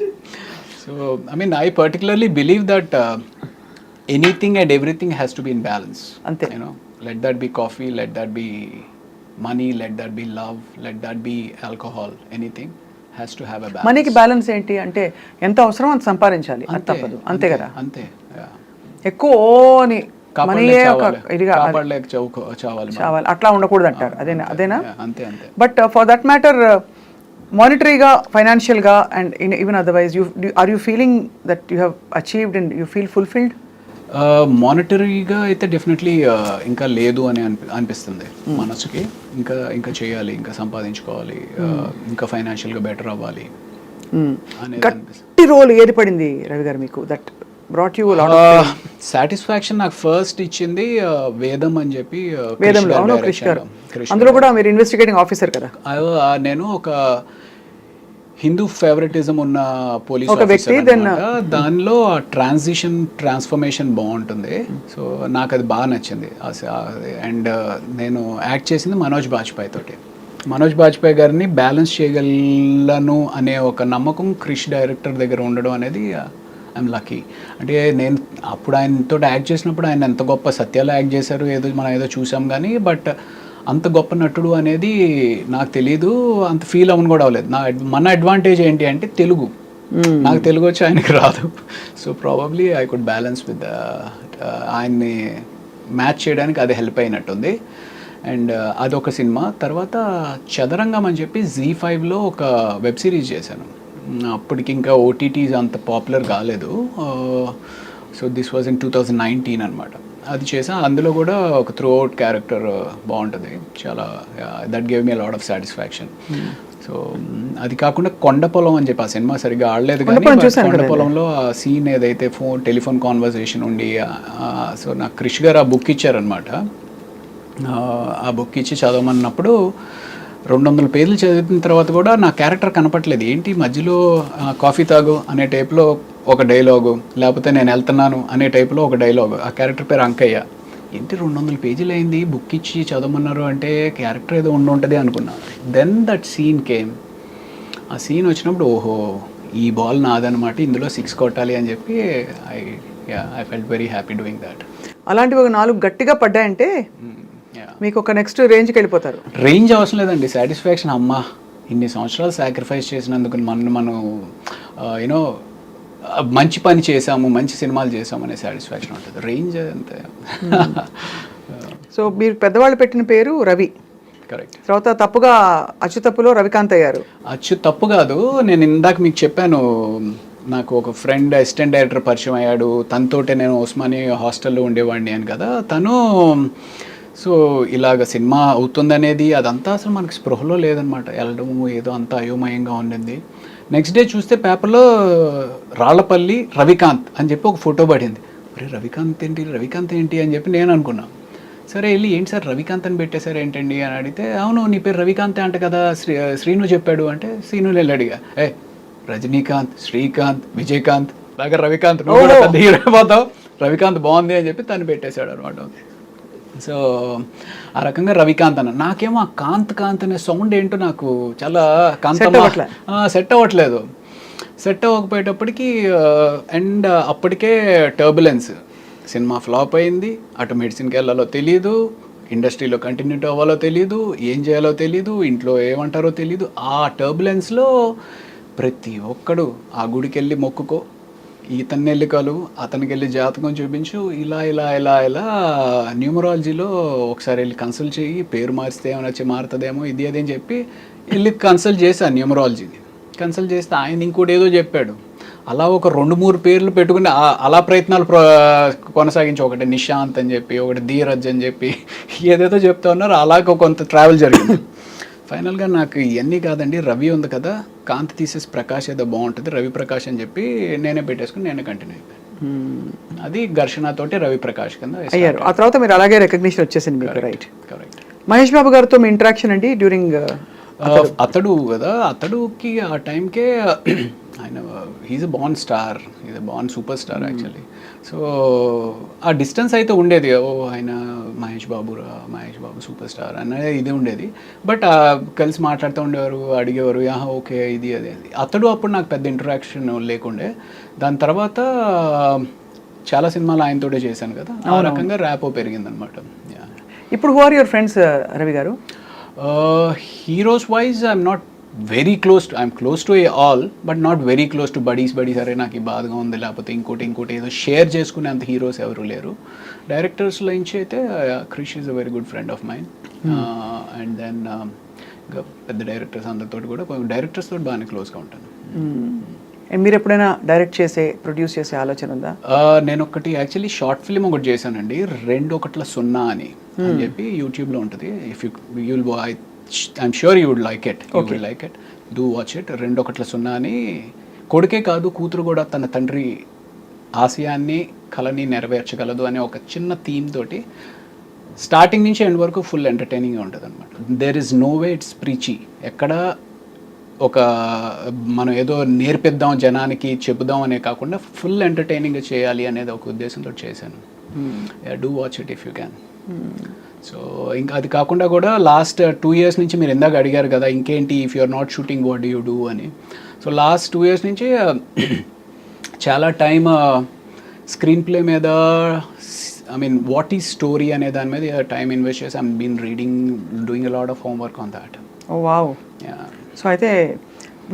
So I mean, I particularly believe that anything and everything has to be in balance. Ante. You know, let that be coffee, let that be money, let that be love, let that be alcohol. Anything has to have a balance. మనీకి balance ఏంటి అంటే ఎంత అవసరం అంత సంపాదించాలి, అది తప్పదు. అంతే కదా. అంతే. ఎక్కువ అని మనీయే ఒక ఇదిగా చావాలి అట్లా ఉండకూడదు అంటారు. అదేనా? అంతే అంతే. బట్ ఫర్ దట్ మ్యాటర్ మానిటరీగా, ఫైనాన్షియల్గా and even otherwise are you feeling that you have achieved and you feel fulfilled? మానిటరీగా అయితే డెఫినెట్లీ ఇంకా లేదు అని అనిపిస్తుంది మనసుకి. ఇంకా చేయాలి, ఇంకా సంపాదించుకోవాలి, ఇంకా ఫైనాన్షియల్గా బెటర్ అవ్వాలి అనేది అనిపిస్తుంది. గట్టి రోల్ ఏది పడింది రవి గారు మీకు that brought you lot of satisfaction? నాకు ఫస్ట్ ఇచ్చింది వేదం అని చెప్పి. వేదంలో, అవును, క్రిష్ గారు. అందులో కూడా మీరు ఇన్వెస్టిగేటింగ్ ఆఫీసర్ కదా. నేను ఒక హిందూ ఫేవరెటిజం ఉన్న పోలీస్ ఒక వ్యక్తి, దానిలో ట్రాన్స్ఫర్మేషన్ బాగుంటుంది. సో నాకు అది బాగా నచ్చింది. అండ్ నేను యాక్ట్ చేసింది మనోజ్ బాజ్పేయి తోటి. మనోజ్ బాజ్పేయి గారిని బ్యాలెన్స్ చేయగలను అనే ఒక నమ్మకం క్రిష్ డైరెక్టర్ దగ్గర ఉండడం అనేది ఐఎమ్ లక్కీ. అంటే నేను అప్పుడు ఆయనతో యాక్ట్ చేసినప్పుడు ఆయన ఎంత గొప్ప సత్యాలు యాక్ట్ చేశారు మనం ఏదో చూసాం కానీ, బట్ అంత గొప్ప నటుడు అనేది నాకు తెలీదు, అంత ఫీల్ అవ్వను కూడా అవ్వలేదు. మన అడ్వాంటేజ్ ఏంటి అంటే తెలుగు. నాకు తెలుగు వచ్చి ఆయనకి రాదు. So probably I could balance with ఆయన్ని మ్యాచ్ చేయడానికి అది హెల్ప్ అయినట్టుంది. అండ్ అదొక సినిమా. తర్వాత చదరంగం అని చెప్పి Z5లో ఒక వెబ్ సిరీస్ చేశాను. అప్పటికి ఇంకా ఓటీటీస్ అంత పాపులర్ కాలేదు. సో దిస్ వాజ్ ఇన్ 2019 అనమాట. అది చేసా. అందులో కూడా ఒక త్రూ అవుట్ క్యారెక్టర్ బాగుంటుంది చాలా. That gave me a lot of satisfaction. So అది కాకుండా కొండపొలం అని చెప్పి ఆ సినిమా సరిగ్గా ఆడలేదు కానీ కొండపొలంలో ఆ సీన్ ఏదైతే టెలిఫోన్ కాన్వర్సేషన్ ఉండి, సో నాకు క్రిష్ గారు ఆ బుక్ ఇచ్చారనమాట. ఆ బుక్ ఇచ్చి చదవమన్నప్పుడు 200 పేజీలు చదివిన తర్వాత కూడా నా క్యారెక్టర్ కనపట్లేదు. ఏంటి మధ్యలో కాఫీ తాగు అనే టైప్లో ఒక డైలాగు, లేకపోతే నేను వెళ్తున్నాను అనే టైప్లో ఒక డైలాగు. ఆ క్యారెక్టర్ పేరు అంకయ్య. ఏంటి 200 పేజీలు అయింది, బుక్ ఇచ్చి చదవమన్నారు అంటే క్యారెక్టర్ ఏదో ఉంటుంది అనుకున్నాను. Then that scene came. ఆ సీన్ వచ్చినప్పుడు ఓహో ఈ బాల్ నాదనమాట, ఇందులో 6 కొట్టాలి అని చెప్పి I felt very happy doing that. అలాంటివి ఒక 4 గట్టిగా పడ్డాయంటే మీకు ఒక నెక్స్ట్ రేంజ్కి వెళ్ళిపోతారు. రేంజ్ అవసరం లేదండి, సాటిస్ఫాక్షన్. అమ్మా ఇన్ని సంవత్సరాలు సాక్రిఫైస్ చేసినందుకు మనం యూనో మంచి పని చేసాము, మంచి సినిమాలు చేసాము అనే సాటిస్ఫాక్షన్ ఉంటుంది. రేంజ్ అంతే. సో మీరు పెద్దవాళ్ళు పెట్టిన పేరు రవి. కరెక్ట్. తర్వాత తప్పుగా అచ్చు తప్పులో రవికాంత్ అయ్యారు. అచ్చు తప్పు కాదు. నేను ఇందాక మీకు చెప్పాను, నాకు ఒక ఫ్రెండ్ అసిస్టెంట్ డైరెక్టర్ పరిచయం అయ్యాడు. తనతోటే నేను ఉస్మాని హాస్టల్లో ఉండేవాడిని అని కదా. తను సో ఇలాగ సినిమా అవుతుందనేది అదంతా అసలు మనకి స్పృహలో లేదనమాట. వెళ్ళడము ఏదో అంతా అయోమయంగా ఉండింది. నెక్స్ట్ డే చూస్తే పేపర్లో రాళ్లపల్లి రవికాంత్ అని చెప్పి ఒక ఫోటో పడింది. అరే రవికాంత్ ఏంటి అని చెప్పి నేను అనుకున్నాను. సరే వెళ్ళి ఏంటి సార్ రవికాంత్ అని పెట్టేశారు ఏంటండి అని అడిగితే, అవును నీ పేరు రవికాంత్ అంట కదా, శ్రీను చెప్పాడు అంటే, శ్రీను వెళ్ళి అడిగా, రజనీకాంత్, శ్రీకాంత్, విజయకాంత్ దగ్గర రవికాంత్ హీరోపోతావు, రవికాంత్ బాగుంది అని చెప్పి తను పెట్టేశాడు అనమాట. సో ఆ రకంగా రవికాంత్ అన్న. నాకేమో ఆ కాంత్ అనే సౌండ్ ఏంటో నాకు చాలా సెట్ అవ్వట్లేదు. సెట్ అవ్వకపోయేటప్పటికి అండ్ అప్పటికే టర్బులెన్స్, సినిమా ఫ్లాప్ అయింది, అటు మెడిసిన్కి వెళ్ళాలో తెలియదు, ఇండస్ట్రీలో కంటిన్యూ అవ్వాలో తెలియదు, ఏం చేయాలో తెలియదు, ఇంట్లో ఏమంటారో తెలియదు. ఆ టర్బులెన్స్లో ప్రతి ఒక్కడు ఆ గుడికి వెళ్ళి మొక్కుకో, ఇతన్ని వెళ్ళి కలువు, అతనికి వెళ్ళి జాతకం చూపించు, ఇలా ఇలా ఇలా ఇలా న్యూమరాలజీలో ఒకసారి వెళ్ళి కన్సల్ట్ చేయి, పేరు మారిస్తే ఏమైనా వచ్చి మారుతుందేమో ఇది అదేం చెప్పి వెళ్ళి కన్సల్ట్ చేశాను న్యూమరాలజీని. కన్సల్ట్ చేస్తే ఆయన ఇంకోటి ఏదో చెప్పాడు. అలా ఒక 2-3 పేర్లు పెట్టుకుని అలా ప్రయత్నాలు కొనసాగించి, ఒకటి నిశాంత్ అని చెప్పి, ఒకటి ధీరజ్ అని చెప్పి ఏదేదో చెప్తా ఉన్నారు. అలాగ కొంత ట్రావెల్ జరిగింది. ఫైనల్గా నాకు ఇవన్నీ కాదండి, రవి ఉంది కదా, కాంతి తీసేసి ప్రకాష్ ఏదో బాగుంటుంది, రవి ప్రకాష్ అని చెప్పి నేనే పెట్టేసుకుని నేనే కంటిన్యూ అయిపోయాను. అది ఘర్షణతోటి రవి ప్రకాష్ కింద అయ్యారు. ఆ తర్వాత మీరు అలాగే రికగ్నిషన్ వచ్చేసింది మీకు. రైట్. కరెక్ట్. మహేష్ బాబు గారితో మీ ఇంటరాక్షన్ అండి డ్యూరింగ్ అతడు కదా, అతడుకి ఆ టైంకే ఆయన he's a born star, is a born superstar actually. So ఆ డిస్టెన్స్ అయితే ఉండేది, ఓ ఆయన మహేష్ బాబు సూపర్ స్టార్ అనేది ఇది ఉండేది. బట్ కలిసి మాట్లాడుతూ ఉండేవారు, అడిగేవారు, ఓకే ఇది అదే. అతడు అప్పుడు నాకు పెద్ద ఇంటరాక్షన్ లేకుండే. దాని తర్వాత చాలా సినిమాలు ఆయనతోటే చేశాను కదా, ఆ రకంగా ర్యాపో పెరిగిందనమాట. ఇప్పుడు who are your friends Ravi garu? Heroes wise I'm not very close to, I'm close to all but not very close to buddies. అరే నాకు ఈ బాధగా ఉంది, లేకపోతే ఇంకోటి ఏదో షేర్ చేసుకునే అంత హీరోస్ ఎవరు లేరు. డైరెక్టర్స్లో నుంచి అయితే Krish is a very good friend of mind. And then ఇంకా పెద్ద డైరెక్టర్స్ అందరితో కూడా, డైరెక్టర్స్ తోటి బాగానే క్లోజ్గా ఉంటాను. మీరు ఎప్పుడైనా డైరెక్ట్ ప్రొడ్యూస్ చేసే ఆలోచన ఉందా? నేను ఒకటి యాక్చువల్లీ షార్ట్ ఫిల్మ్ ఒకటి చేశానండి, 2:0 అని చెప్పి యూట్యూబ్లో ఉంటుంది. If you'll I'm sure you would like it, you will like it, do watch it. 2:0 అని కొడుకే కాదు కూతురు కూడా తన తండ్రి ఆశయాన్ని కళని నెరవేర్చగలదు అనే ఒక చిన్న థీమ్ తోటి స్టార్టింగ్ నుంచి ఎండ్ వరకు ఫుల్ ఎంటర్టైనింగ్గా ఉంటుంది అనమాట. There is no way it's preachy. ఎక్కడ ఒక మనం ఏదో నేర్పిద్దాం జనానికి చెబుదాం అనే కాకుండా ఫుల్ ఎంటర్టైనింగ్గా చేయాలి అనేది ఒక ఉద్దేశంతో చేశాను. Do watch it if you can. So ఇంకా అది కాకుండా కూడా లాస్ట్ 2 years నుంచి మీరు ఇందాక అడిగారు కదా ఇంకేంటి if you are not shooting what do you do అని. సో లాస్ట్ 2 years నుంచి చాలా టైమ్ స్క్రీన్ ప్లే మీద, I mean what is story అనే దాని మీద టైం ఇన్వెస్ట్ చేసి I'm been reading, doing a lot of homework on that. Oh wow. So అయితే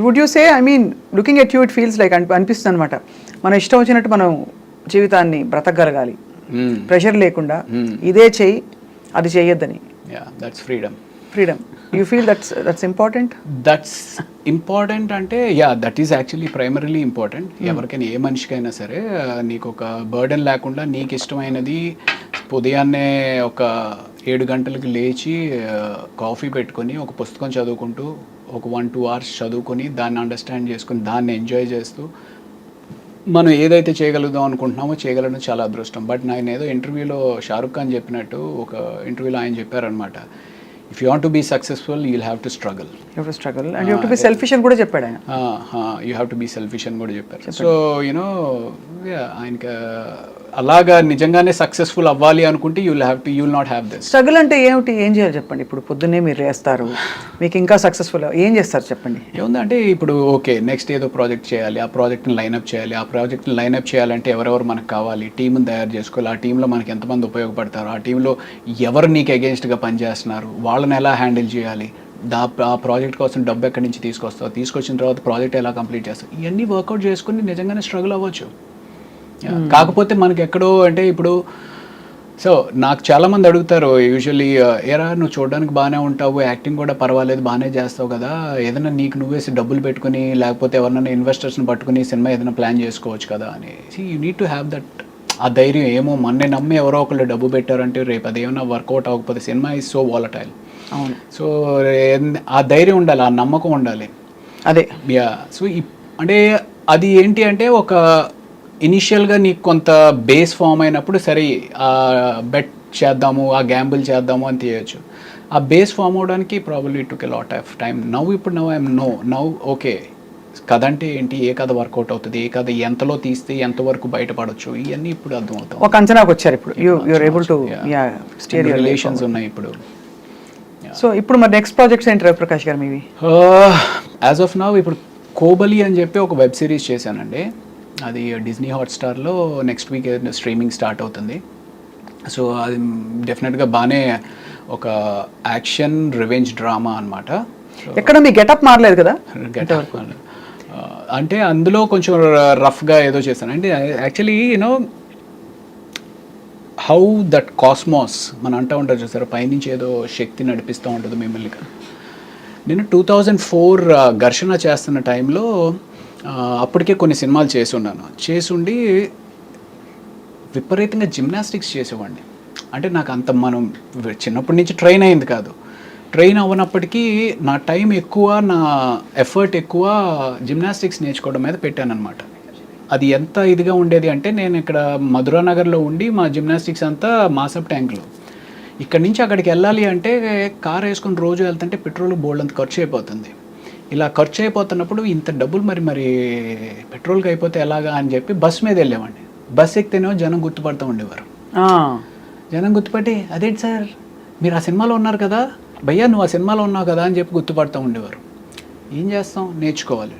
would you say, I mean looking at you it feels like అనిపిస్తుంది అనమాట, మనం ఇష్టం వచ్చినట్టు మనం జీవితాన్ని బ్రతకగలగాలి, ప్రెషర్ లేకుండా, ఇదే చెయ్యి అది చేయొద్దని. That's freedom. You feel that's important? That's important అంటే that is actually primarily important. ఎవరికైనా ఏ మనిషికైనా సరే నీకు ఒక బర్డెన్ లేకుండా నీకు ఇష్టమైనది ఉదయాన్నే ఒక 7 గంటలకు లేచి కాఫీ పెట్టుకొని ఒక పుస్తకం చదువుకుంటూ ఒక 1-2 hours చదువుకొని దాన్ని అండర్స్టాండ్ చేసుకుని దాన్ని ఎంజాయ్ చేస్తూ మనం ఏదైతే చేయగలుగుదాం అనుకుంటున్నామో చేయగలడం చాలా అదృష్టం. బట్ నేను ఏదో ఇంటర్వ్యూలో షారుఖ్ ఖాన్ చెప్పినట్టు, ఒక ఇంటర్వ్యూలో ఆయన చెప్పారనమాట, if you want to be successful you will have to struggle. And you have to be selfish అని కూడా చెప్పాడు ఆయన. You have to be selfish అని కూడా చెప్పారు. సో యూనో ఆయనకి అలాగా నిజంగానే సక్సెస్ఫుల్ అవ్వాలి అనుకుంటే you will not have this. Struggle అంటే ఏమిటి, ఏం చేయాలి చెప్పండి? ఇప్పుడు పొద్దున్నే మీరు వేస్తారు, మీకు ఇంకా సక్సెస్ఫుల్ ఏం చేస్తారు చెప్పండి? ఏముందంటే ఇప్పుడు ఓకే నెక్స్ట్ ఏదో ప్రాజెక్ట్ చేయాలి, ఆ ప్రాజెక్ట్ని లైనప్ చేయాలి, ఆ ప్రాజెక్ట్ని లైనప్ చేయాలంటే ఎవరెవరు మనకు కావాలి, టీంని తయారు చేసుకోవాలి, ఆ టీంలో మనకి ఎంతమంది ఉపయోగపడతారు, ఆ టీంలో ఎవరు నీకు అగేన్స్ట్గా పనిచేస్తున్నారు, వాళ్ళని ఎలా హ్యాండిల్ చేయాలి, ఆ ప్రాజెక్ట్ కోసం డబ్బు ఎక్కడి నుంచి తీసుకొస్తావు, తీసుకొచ్చిన తర్వాత ప్రాజెక్ట్ ఎలా కంప్లీట్ చేస్తావు, ఇవన్నీ వర్కౌట్ చేసుకుని నిజంగానే స్ట్రగుల్ అవ్వచ్చు. కాకపోతే మనకి ఎక్కడో అంటే ఇప్పుడు సో నాకు చాలామంది అడుగుతారు యూజువల్లీ, ఏరా నువ్వు చూడడానికి బాగానే ఉంటావు, యాక్టింగ్ కూడా పర్వాలేదు బాగానే చేస్తావు కదా, ఏదైనా నీకు నువ్వేసి డబ్బులు పెట్టుకుని లేకపోతే ఎవరైనా ఇన్వెస్టర్స్ని పట్టుకుని సినిమా ఏదైనా ప్లాన్ చేసుకోవచ్చు కదా అని. You need to have that, ఆ ధైర్యం. ఏమో మొన్నే నమ్మి ఎవరో ఒకళ్ళు డబ్బు పెట్టారంటే రేపు అదేమన్నా వర్కౌట్ అవ్వకపోతే సినిమా ఈజ్ సో వాలటైల్. అవును. సో ఆ ధైర్యం ఉండాలి, ఆ నమ్మకం ఉండాలి. అదే సో అంటే అది ఏంటి అంటే ఒక ఇనిషియల్గా నీకు కొంత బేస్ ఫామ్ అయినప్పుడు సరే ఆ బెట్ చేద్దాము, ఆ గ్యాంబుల్ చేద్దాము అని తీయచ్చు. ఆ బేస్ ఫామ్ అవడానికి probably took a lot of time. ఇప్పుడు ఐఎమ్ నౌ ఓకే కథ అంటే ఏంటి, ఏ కథ వర్కౌట్ అవుతుంది, ఏ కథ ఎంతలో తీస్తే ఎంతవరకు బయటపడవచ్చు, ఇవన్నీ ఇప్పుడు అర్థమవుతాయి. ఒక అంచనాకు వచ్చారు ఇప్పుడు, you're able to steer your relations ఉన్నాయి ఇప్పుడు. సో ఇప్పుడు మరి నెక్స్ట్ ప్రాజెక్ట్స్ ఏంటి రవిప్రకాష్ గారు మీవి? యాజ్ ఆఫ్ నౌ ఇప్పుడు కోబలి అని చెప్పి ఒక వెబ్ సిరీస్ చేశానండి. అది డిజ్నీ హాట్స్టార్లో నెక్స్ట్ వీక్ స్ట్రీమింగ్ స్టార్ట్ అవుతుంది. సో అది డెఫినెట్గా బాగానే ఒక యాక్షన్ రివెంజ్ డ్రామా అనమాట. ఎక్కడ మీ గెటప్ మారలేదు కదా? అంటే అందులో కొంచెం రఫ్గా ఏదో చేశాను అంటే actually you know how that cosmos మనం అంటూ ఉంటారు చూసారు, పైనుంచి ఏదో శక్తి నడిపిస్తూ ఉంటుంది మిమ్మల్ని. నేను 2004 ఘర్షణ చేస్తున్న టైంలో అప్పటికే కొన్ని సినిమాలు చేసుండి విపరీతంగా జిమ్నాస్టిక్స్ చేసేవాడిని. అంటే నాకు అంత మనం చిన్నప్పటి నుంచి ట్రైన్ అయింది కాదు. ట్రైన్ అవ్వనప్పటికీ నా టైం ఎక్కువ, నా ఎఫర్ట్ ఎక్కువ జిమ్నాస్టిక్స్ నేర్చుకోవడం మీద పెట్టానన్నమాట. అది ఎంత ఇదిగా ఉండేది అంటే నేను ఇక్కడ మధురానగర్లో ఉండి మా జిమ్నాస్టిక్స్ అంతా మాసప్ ట్యాంక్లో. ఇక్కడి నుంచి అక్కడికి వెళ్ళాలి అంటే కార్ వేసుకొని రోజు వెళ్తుంటే పెట్రోల్ బోల్డ్ అంత ఖర్చు అయిపోతుంది. ఇలా ఖర్చు అయిపోతున్నప్పుడు ఇంత డబ్బులు మరి పెట్రోల్కి అయిపోతే ఎలాగా అని చెప్పి బస్ మీద వెళ్ళేవాడిని. బస్ ఎక్కితేనేమో జనం గుర్తుపడుతూ ఉండేవారు. జనం గుర్తుపట్టి అదేంటి సార్ మీరు ఆ సినిమాలో ఉన్నారు కదా, భయ్యా నువ్వు ఆ సినిమాలో ఉన్నావు కదా అని చెప్పి గుర్తుపడుతూ ఉండేవారు. ఏం చేస్తాం, నేర్చుకోవాలి.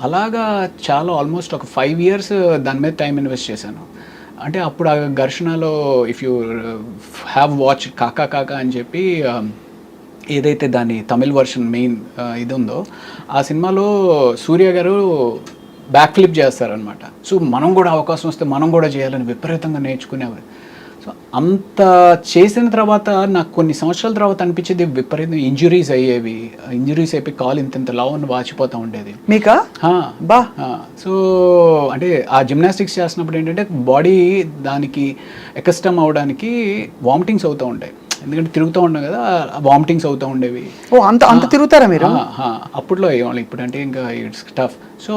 అలాగా చాలా ఆల్మోస్ట్ ఒక 5 years దాని మీద టైం ఇన్వెస్ట్ చేశాను. అంటే అప్పుడు ఆ ఘర్షణలో ఇఫ్ యూ హ్యావ్ వాచ్ కాకా కాకా అని చెప్పి ఏదైతే దాని తమిళ్ వర్షన్ మెయిన్ ఇది ఉందో ఆ సినిమాలో సూర్య గారు బ్యాక్ ఫ్లిప్ చేస్తారనమాట. సో మనం కూడా అవకాశం వస్తే మనం కూడా చేయాలని విపరీతంగా నేర్చుకునేవారు. సో అంత చేసిన తర్వాత నాకు కొన్ని సంవత్సరాల తర్వాత అనిపించేది విపరీతం ఇంజురీస్ అయ్యేవి. ఇంజురీస్ అయిపోయి కాలు ఇంత లావుని వాచిపోతూ ఉండేది. మీకా? బా. సో అంటే ఆ జిమ్నాస్టిక్స్ చేస్తున్నప్పుడు ఏంటంటే బాడీ దానికి ఎకస్టమ్ అవడానికి వామిటింగ్స్ అవుతూ ఉంటాయి. ఎందుకంటే తిరుగుతూ ఉన్నాం కదా, వామిటింగ్స్ అవుతూ ఉండేవి. ఓ అంత తిరుగుతారా మీరు? అప్పట్లో అయ్యేవాళ్ళు, ఇప్పుడంటే ఇంకా ఇట్స్ టఫ్. సో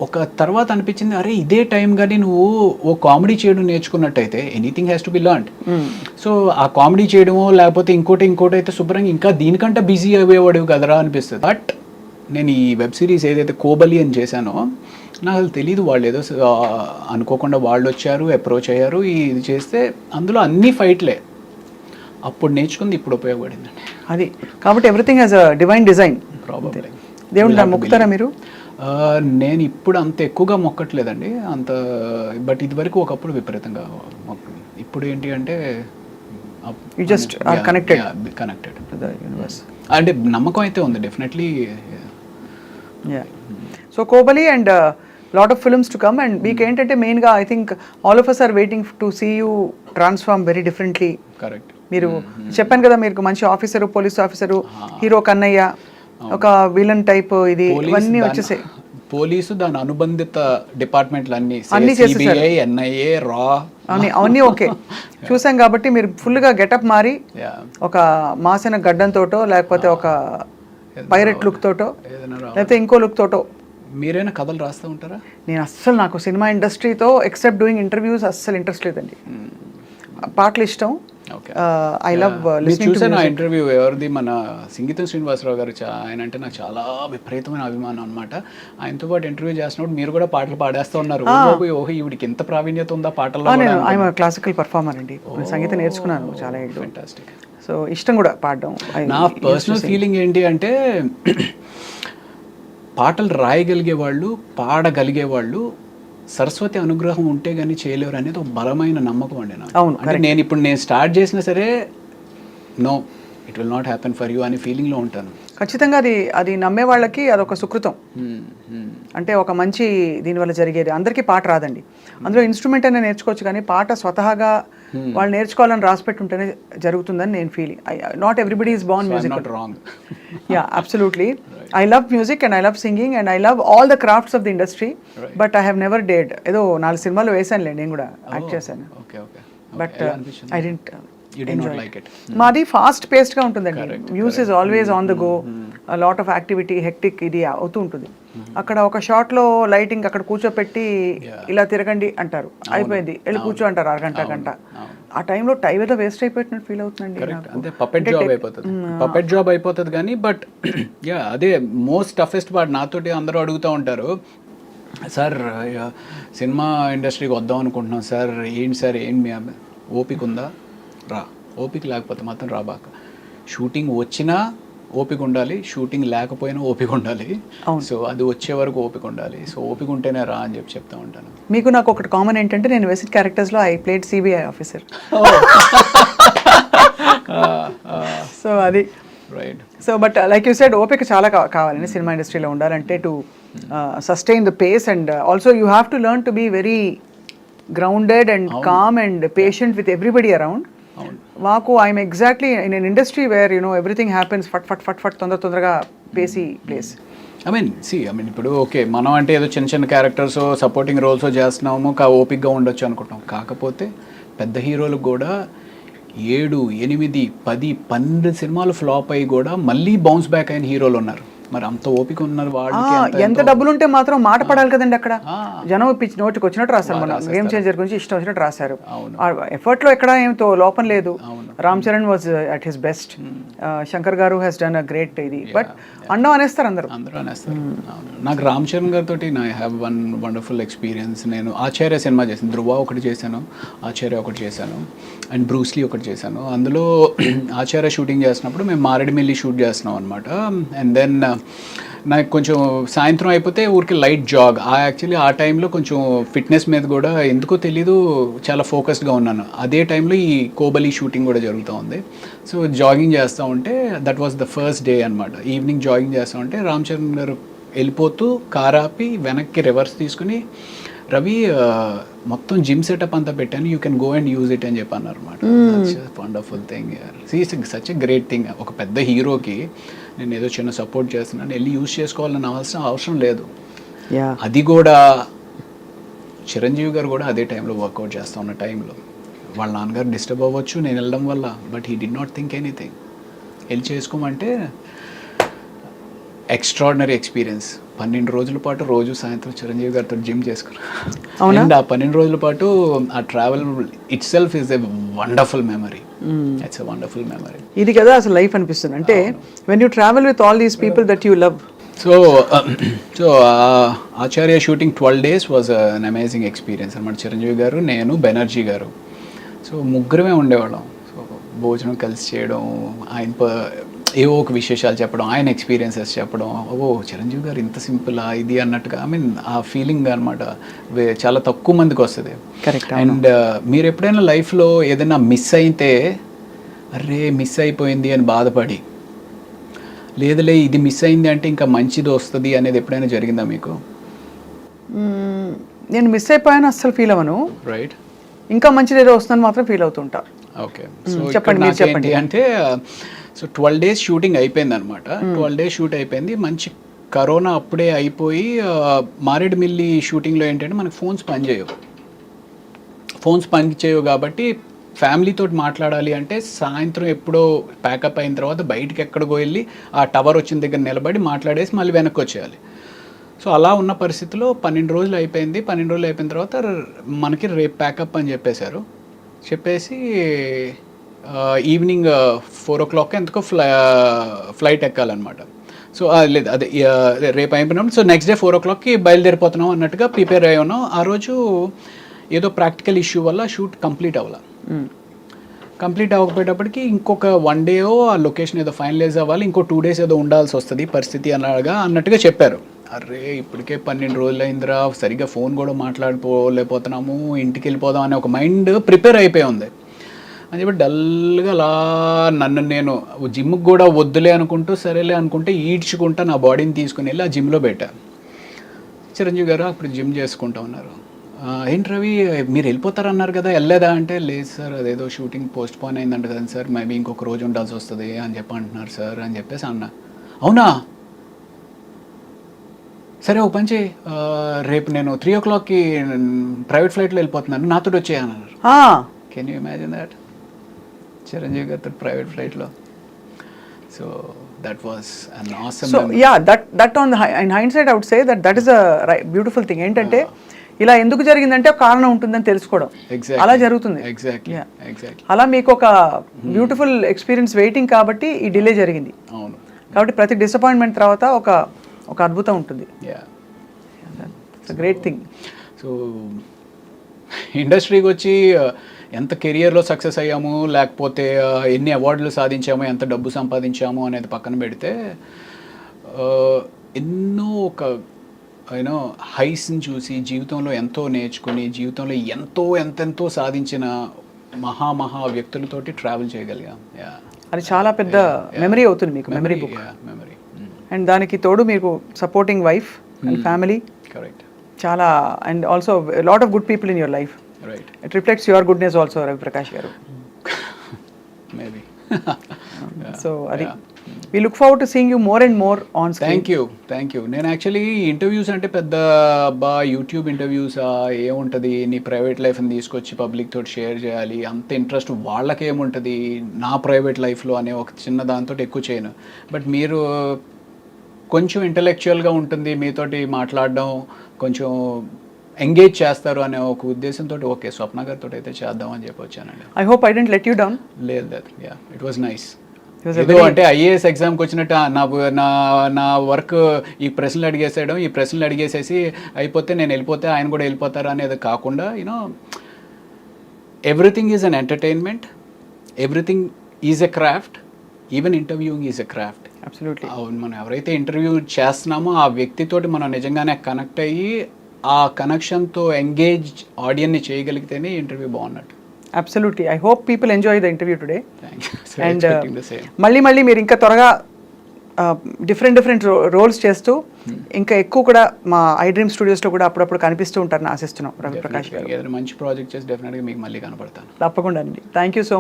ఒక తర్వాత అనిపించింది అరే ఇదే టైం కానీ నువ్వు ఓ కామెడీ చేయడం నేర్చుకున్నట్టయితే anything has to be learned. So ఆ కామెడీ చేయడమో లేకపోతే ఇంకోటి అయితే శుభ్రంగా ఇంకా దీనికంటే బిజీ అయ్యేవాడు కదరా అనిపిస్తుంది. బట్ నేను ఈ వెబ్ సిరీస్ ఏదైతే కోబలి అని చేశానో నాకు తెలియదు, వాళ్ళు ఏదో అనుకోకుండా వాళ్ళు వచ్చారు, అప్రోచ్ అయ్యారు, ఇది చేస్తే అందులో అన్ని ఫైట్లే. అప్పుడు నేర్చుకుంది ఇప్పుడు ఉపయోగపడిందండి. అది కాబట్టి everything has a divine design. Probably. దేవుడు మొక్కుతారా మీరు? నేను ఇప్పుడు అంత ఎక్కువగా మొక్కట్లేదండి అంత, బట్ ఇదివరకు ఒకప్పుడు విపరీతంగా మొక్కింది. ఇప్పుడు ఏంటి అంటే you just are connected to the universe. అంటే నమ్మకం అయితే ఉంది definitely. Yeah. So Kobali and lot of films to come. And మీకు ఏంటంటే మెయిన్గా I think all of us are waiting to see you transform very differently. Correct. మీరు చెప్పాను కదా మీరు మంచి officer, police officer, hero Kannayya, ఒక విలన్ టైప్, ఇది ఇవన్నీ వచ్చేసాయి. పోలీసు దాని అనుబంధిత డిపార్ట్మెంట్లు అన్ని చేసేసారు. ఎన్ఐఏ, రా అవన్నీ ఓకే చూసాం. కాబట్టి మీరు ఫుల్గా గెటప్ మారి ఒక మాసిన గడ్డంతోటో లేకపోతే ఒక పైరెట్ లుక్ తోటో లేకపోతే ఇంకో లుక్ తోటో. మీరైనా కథలు రాస్తూ ఉంటారా? నేను అస్సలు, నాకు సినిమా ఇండస్ట్రీతో ఎక్సెప్ట్ డూయింగ్ ఇంటర్వ్యూస్ అస్సలు ఇంట్రెస్ట్ లేదండి. పాటలు ఇష్టం. I love listening to music. Interview ఎవరిది, మన సంగీతం శ్రీనివాసరావు గారు. ఆయన అంటే నాకు చాలా విపరీతమైన అభిమానం అనమాట. ఆయనతో పాటు ఇంటర్వ్యూ చేసినప్పుడు మీరు కూడా పాటలు పాడేస్తూ ఉన్నారు. ఓహో ఈవిడికి ఎంత ప్రావీణ్యత ఉందా పాటల్లో. నేను ఐఎమ్ క్లాసికల్ పర్ఫార్మర్ అండి, సంగీతం నేర్చుకున్నాను చాలా ఏళ్ళు. ఫెంటాస్టిక్. సో ఇష్టం కూడా పాడడం. నా పర్సనల్ ఫీలింగ్ ఏంటి అంటే పాటలు రాయగలిగే వాళ్ళు, పాడగలిగే వాళ్ళు సరస్వతి అనుగ్రహం ఉంటే కానీ చేయలేరు అనేది ఒక బలమైన నమ్మకం అండి నాకు. అవును. అంటే నేను స్టార్ట్ చేసినా సరే no it will not happen for you అనే ఫీలింగ్లో ఉంటాను. ఖచ్చితంగా అది నమ్మే వాళ్ళకి అదొక సుకృతం. అంటే ఒక మంచి దీనివల్ల జరిగేది. అందరికీ పాట రాదండి, అందులో ఇన్స్ట్రుమెంట్ అయినా నేర్చుకోవచ్చు, కానీ పాట స్వతహాగా వాళ్ళు నేర్చుకోవాలని రాసిపెట్టుంటేనే జరుగుతుందని నేను feeling. Not everybody is Born music. Yeah, absolutely. I love music and I love singing and I love all the crafts of the industry, but I have never dared. ఏదో 4 సినిమాలు వేసానులే, నేను కూడా యాక్ట్ చేశాను. But I didn't enjoy it. మాది fast పేస్డ్గా ఉంటుందండి. News is always on the go, lot of activity, hectic ఇది అవుతూ ఉంటుంది. అక్కడ ఒక షాట్లో లైటింగ్ అక్కడ కూర్చోపెట్టి ఇలా తిరగండి అంటారు, అయిపోయింది, వెళ్ళి కూర్చో అంటారు గంట. ఆ టైంలో టైం ఏదో వేస్ట్ అయిపోయినట్టు ఫీల్ అవుతుందండి. అంటే పపెట్ జాబ్ అయిపోతుంది కానీ బట్ యా అదే మోస్ట్ టఫెస్ట్ పార్ట్. నాతోటి అందరూ అడుగుతూ ఉంటారు, సార్ సినిమా ఇండస్ట్రీకి వద్దాం అనుకుంటున్నాం సార్, ఏంటి సార్ మీ ఓపిక ఉందా? రా. ఓపిక లేకపోతే మాత్రం రాబాక. షూటింగ్ వచ్చినా ఓపిక ఉండాలి, షూటింగ్ లేకపోయినా ఓపిక ఉండాలి. అవును. సో అది వచ్చే వరకు ఓపిక ఉండాలి. సో ఓపిక ఉంటేనే రా అని చెప్పి చెప్తా ఉంటాను. మీకు నాకు ఒకటి కామన్ ఏంటంటే నేను వెసిట్ క్యారెక్టర్స్లో I played CBI officer. So అది right. So but like you said ఓపిక చాలా కావాలండి సినిమా ఇండస్ట్రీలో ఉండాలంటే to sustain the pace and also you have to learn to be very grounded and calm and patient with everybody around. మాకు I'm exactly in an industry where you know everything happens ఫట్ ఫట్ ఫట్ ఫట్ తొందరగా pacey place. I mean ఇప్పుడు okay మనం అంటే ఏదో చిన్న చిన్న క్యారెక్టర్స్ సపోర్టింగ్ రోల్స్ చేస్తున్నాము ఓపిక్గా ఉండొచ్చు అనుకుంటాం. కాకపోతే పెద్ద హీరోలకు కూడా 7, 8, 10, 12 సినిమాలు ఫ్లాప్ అయ్యి కూడా మళ్ళీ బౌన్స్ బ్యాక్ అయిన హీరోలు ఉన్నారు. మరి అంత ఓపిక ఉన్నారు వాళ్ళకి. ఎంత డబ్బులు ఉంటే మాత్రం మాట పడాలి కదండి అక్కడ. జనం పిచ్చి నోటికి వచ్చినట్టు రాస్తారు. మన గేమ్ చేంజర్ గురించి ఇష్టం వచ్చినట్టు రాశారు. ఎఫర్ట్ లో ఎక్కడ ఏమితో లోపం లేదు. Ram Charan was at his best. Shankar గారు హ్యాస్ డన్ అ గ్రేట్ ఇది. బట్ అండం అనేస్తారు అందరూ అనేస్తారు. నాకు రామ్ చరణ్ గారితో I have one wonderful experience. నేను ఆచార్య సినిమా చేశాను, ధృవ ఒకటి చేశాను, ఆచార్య ఒకటి చేశాను, అండ్ బ్రూస్లీ ఒకటి చేశాను. అందులో ఆచార్య షూటింగ్ చేసినప్పుడు మేము మారేడుమిల్లి షూట్ చేస్తున్నాం అనమాట. అండ్ దెన్ నాకు కొంచెం సాయంత్రం అయిపోతే ఊరికి లైట్ జాగ్. యాక్చువల్లీ ఆ టైంలో కొంచెం ఫిట్నెస్ మీద కూడా ఎందుకో తెలీదు చాలా ఫోకస్డ్గా ఉన్నాను. అదే టైంలో ఈ కోబలి షూటింగ్ కూడా జరుగుతూ ఉంది. సో జాగింగ్ చేస్తూ ఉంటే that was the first day అనమాట. ఈవినింగ్ జాగింగ్ చేస్తూ ఉంటే రామ్ చరణ్ గారు వెళ్ళిపోతూ కార్ ఆపి వెనక్కి రివర్స్ తీసుకుని, రవి మొత్తం జిమ్ సెటప్ అంతా పెట్టాను, you can go and use it అని చెప్పి అన్నారు అనమాట. Wonderful thing, such a great thing. ఒక పెద్ద హీరోకి నేను ఏదో చిన్న సపోర్ట్ చేస్తున్నాను, వెళ్ళి యూజ్ చేసుకోవాలని అవసరం లేదు. అది కూడా చిరంజీవి గారు కూడా అదే టైంలో వర్కౌట్ చేస్తూ ఉన్న టైంలో వాళ్ళ నాన్నగారు డిస్టర్బ్ అవ్వచ్చు నేను వెళ్ళడం వల్ల, but he did not think anything. వెళ్ళి చేసుకోమంటే ఎక్స్ట్రాడినరీ ఎక్స్పీరియన్స్. 12 రోజుల పాటు రోజు సాయంత్రం చిరంజీవి గారితో జిమ్ చేసుకున్నాను. అండ్ ఆ 12 రోజుల పాటు ఆ travel it self is a wonderful memory. It's a wonderful memory. ఇది కదా అసలు లైఫ్ అనిపిస్తుంది. అంటే when you travel with all these people that you love. So Acharya shooting 12 days was an amazing experience అనమాట. చిరంజీవి గారు, నేను, బెనర్జీ గారు, సో ముగ్గురమే ఉండేవాళ్ళం. సో భోజనం కలిసి చేయడం, ఆయన ఏవో ఒక విశేషాలు చెప్పడం, ఆయన ఎక్స్పీరియన్సెస్ చెప్పడం, చిరంజీవి గారు ఇంత సింపులా ఇది అన్నట్టుగా. ఐ మీన్ ఆ ఫీలింగ్ అనమాట చాలా తక్కువ మందికి వస్తుంది. కరెక్ట్. అండ్ మీరు ఎప్పుడైనా లైఫ్లో ఏదైనా మిస్ అయితే అరే మిస్ అయిపోయింది అని బాధపడి, లేదులే ఇది మిస్ అయింది అంటే ఇంకా మంచిది వస్తుంది అనేది ఎప్పుడైనా జరిగిందా మీకు? నేను మిస్ అయిపోయాను అస్సలు ఫీల్ అవ్వను. రైట్. ఇంకా మంచిది ఏదో వస్తుందని మాత్రం ఫీల్ అవుతుంటా. ఓకే. సో చెప్పండి అంటే సో 12 days షూటింగ్ అయిపోయింది అనమాట. 12 days షూట్ అయిపోయింది. మంచి కరోనా అప్పుడే అయిపోయి మారేడుమిల్లి షూటింగ్లో ఏంటంటే మనకు ఫోన్స్ పనిచేయవు కాబట్టి ఫ్యామిలీతో మాట్లాడాలి అంటే సాయంత్రం ఎప్పుడో ప్యాకప్ అయిన తర్వాత బయటికి ఎక్కడికో వెళ్ళి ఆ టవర్ వచ్చిన దగ్గర నిలబడి మాట్లాడేసి మళ్ళీ వెనక్కి వచ్చేయాలి. సో అలా ఉన్న పరిస్థితిలో 12 రోజులు అయిపోయింది. 12 రోజులు అయిపోయిన తర్వాత మనకి రేపు ప్యాకప్ అని చెప్పేసి ఈవినింగ్ 4 o'clock ఎందుకో ఫ్లైట్ ఎక్కాలన్నమాట. సో లేదు అదే రేపు అయిపోయినప్పుడు సో నెక్స్ట్ డే 4 o'clockకి బయలుదేరిపోతున్నాం అన్నట్టుగా ప్రిపేర్ అయ్యి ఉన్నాం. ఆ రోజు ఏదో ప్రాక్టికల్ ఇష్యూ వల్ల షూట్ కంప్లీట్ అవ్వకపోయేటప్పటికి ఇంకొక 1 day ఆ లొకేషన్ ఏదో ఫైనలైజ్ అవ్వాలి, ఇంకో 2 days ఏదో ఉండాల్సి వస్తుంది పరిస్థితి అన్నట్టుగా చెప్పారు. అరే ఇప్పటికే 12 రోజులు అయిందిరా, సరిగ్గా ఫోన్ కూడా మాట్లాడుకోలేకపోతున్నాము, ఇంటికి వెళ్ళిపోదాం అనే ఒక మైండ్ ప్రిపేర్ అయిపోయి ఉంది అని చెప్పి డల్గా అలా నేను జిమ్కి కూడా వద్దులే అనుకుంటూ సరేలే అనుకుంటే ఈడ్చుకుంటా నా బాడీని తీసుకుని వెళ్ళి ఆ జిమ్లో పెట్టా. చిరంజీవి గారు అప్పుడు జిమ్ చేసుకుంటా ఉన్నారు. ఏంటి రవి మీరు వెళ్ళిపోతారన్నారు కదా, వెళ్ళలేదా అంటే లేదు సార్ అదేదో షూటింగ్ పోస్ట్ పోన్ అయిందంట కదా సార్, మేబీ ఇంకొక రోజు ఉండాల్సి వస్తుంది అని చెప్పి అంటున్నారు సార్ అని చెప్పేసి అన్నా. అవునా సరే ఓ పని చేయి, రేపు నేను 3 o'clockకి ప్రైవేట్ ఫ్లైట్లో వెళ్ళిపోతున్నాను, నాతో వచ్చేయన్నారు. Can you imagine that? Chiranjeevi garu private ఫ్లైట్లో. So that was an awesome so memory. Yeah, that on the in hindsight I would say that is a beautiful thing. ఏంటంటే ఇలా ఎందుకు జరిగిందంటే ఒక కారణం ఉంటుందని తెలుసుకోవడం, అలా జరుగుతుంది. ఎగ్జాక్ట్లీ. అలా మీకు ఒక బ్యూటిఫుల్ ఎక్స్పీరియన్స్ వెయిటింగ్ కాబట్టి ఈ డిలే జరిగింది. అవును. కాబట్టి ప్రతి డిసప్పాయింట్మెంట్ తర్వాత ఒక అద్భుతం ఉంటుంది. It's a great thing. So ఇండస్ట్రీకి వచ్చి ఎంత కెరియర్లో సక్సెస్ అయ్యాము లేకపోతే ఎన్ని అవార్డులు సాధించాము ఎంత డబ్బు సంపాదించాము అనేది పక్కన పెడితే ఎన్నో ఒక యూనో హైస్ని చూసి జీవితంలో ఎంతో నేర్చుకుని జీవితంలో ఎంతెంతో సాధించిన మహా వ్యక్తులతోటి ట్రావెల్ చేయగలిగాం. అది చాలా పెద్ద మెమరీ అవుతుంది మీకు, మెమరీ బుక్. మెమరీ. అండ్ దానికి తోడు మీకు supporting wife and family, correct. చాలా, and also lot of good people in your life. Right. It reflects your goodness also, Ravi Prakash garu. Maybe. So అది we look forward to seeing you more and more on screen. Thank you. నేను actually interviews అంటే పెద్ద YouTube interviews ఏముంటుంది, నీ private లైఫ్ని తీసుకొచ్చి public తోటి share చేయాలి అంత ఇంట్రెస్ట్ వాళ్ళకేముంటుంది నా ప్రైవేట్ లైఫ్లో అనే ఒక చిన్న దాంతో ఎక్కువ చేయను. బట్ మీరు కొంచెం ఇంటలెక్చువల్గా ఉంటుంది మీతోటి మాట్లాడడం, కొంచెం ఎంగేజ్ చేస్తారు అనే ఒక ఉద్దేశంతో ఓకే స్వప్న గారితో అయితే చేద్దాం అని చెప్పి వచ్చానండి. I hope I didn't let you down. లేదు, ఇట్ వాజ్ నైస్. ఏదో అంటే ఐఏఎస్ ఎగ్జామ్కి వచ్చినట్టు నా వర్క్ ఈ ప్రశ్నలు అడిగేసేసి అయిపోతే నేను వెళ్ళిపోతే ఆయన కూడా వెళ్ళిపోతారు అనేది కాకుండా you know everything is an entertainment, everything is a craft, even interviewing is a craft. Absolutely. అవును, మనం ఎవరైతే ఇంటర్వ్యూ చేస్తున్నామో ఆ వ్యక్తితోటి మనం నిజంగానే కనెక్ట్ అయ్యి ఆ కనెక్షన్తో ఎంగేజ్ ఆడియన్ని చేయగలిగితేనే ఇంటర్వ్యూ బాగున్నట్టు. Absolutely. I hope people enjoy the interview today. Thank you. So And expecting the same. మళ్ళీ మీరు ఇంకా త్వరగా డిఫరెంట్ రోల్స్ చేస్తూ ఇంకా ఎక్కువ కూడా మా ఐ డ్రీమ్ స్టూడియోస్లో కూడా అప్పుడప్పుడు కనిపిస్తూ ఉంటారని ఆశిస్తున్నాం రవి ప్రకాష్ గారు. ఏదైనా మంచి ప్రాజెక్ట్ చేసి డెఫినెట్గా మీకు మళ్ళీ కనపడతాను. తప్పకుండా అండి. Thank you so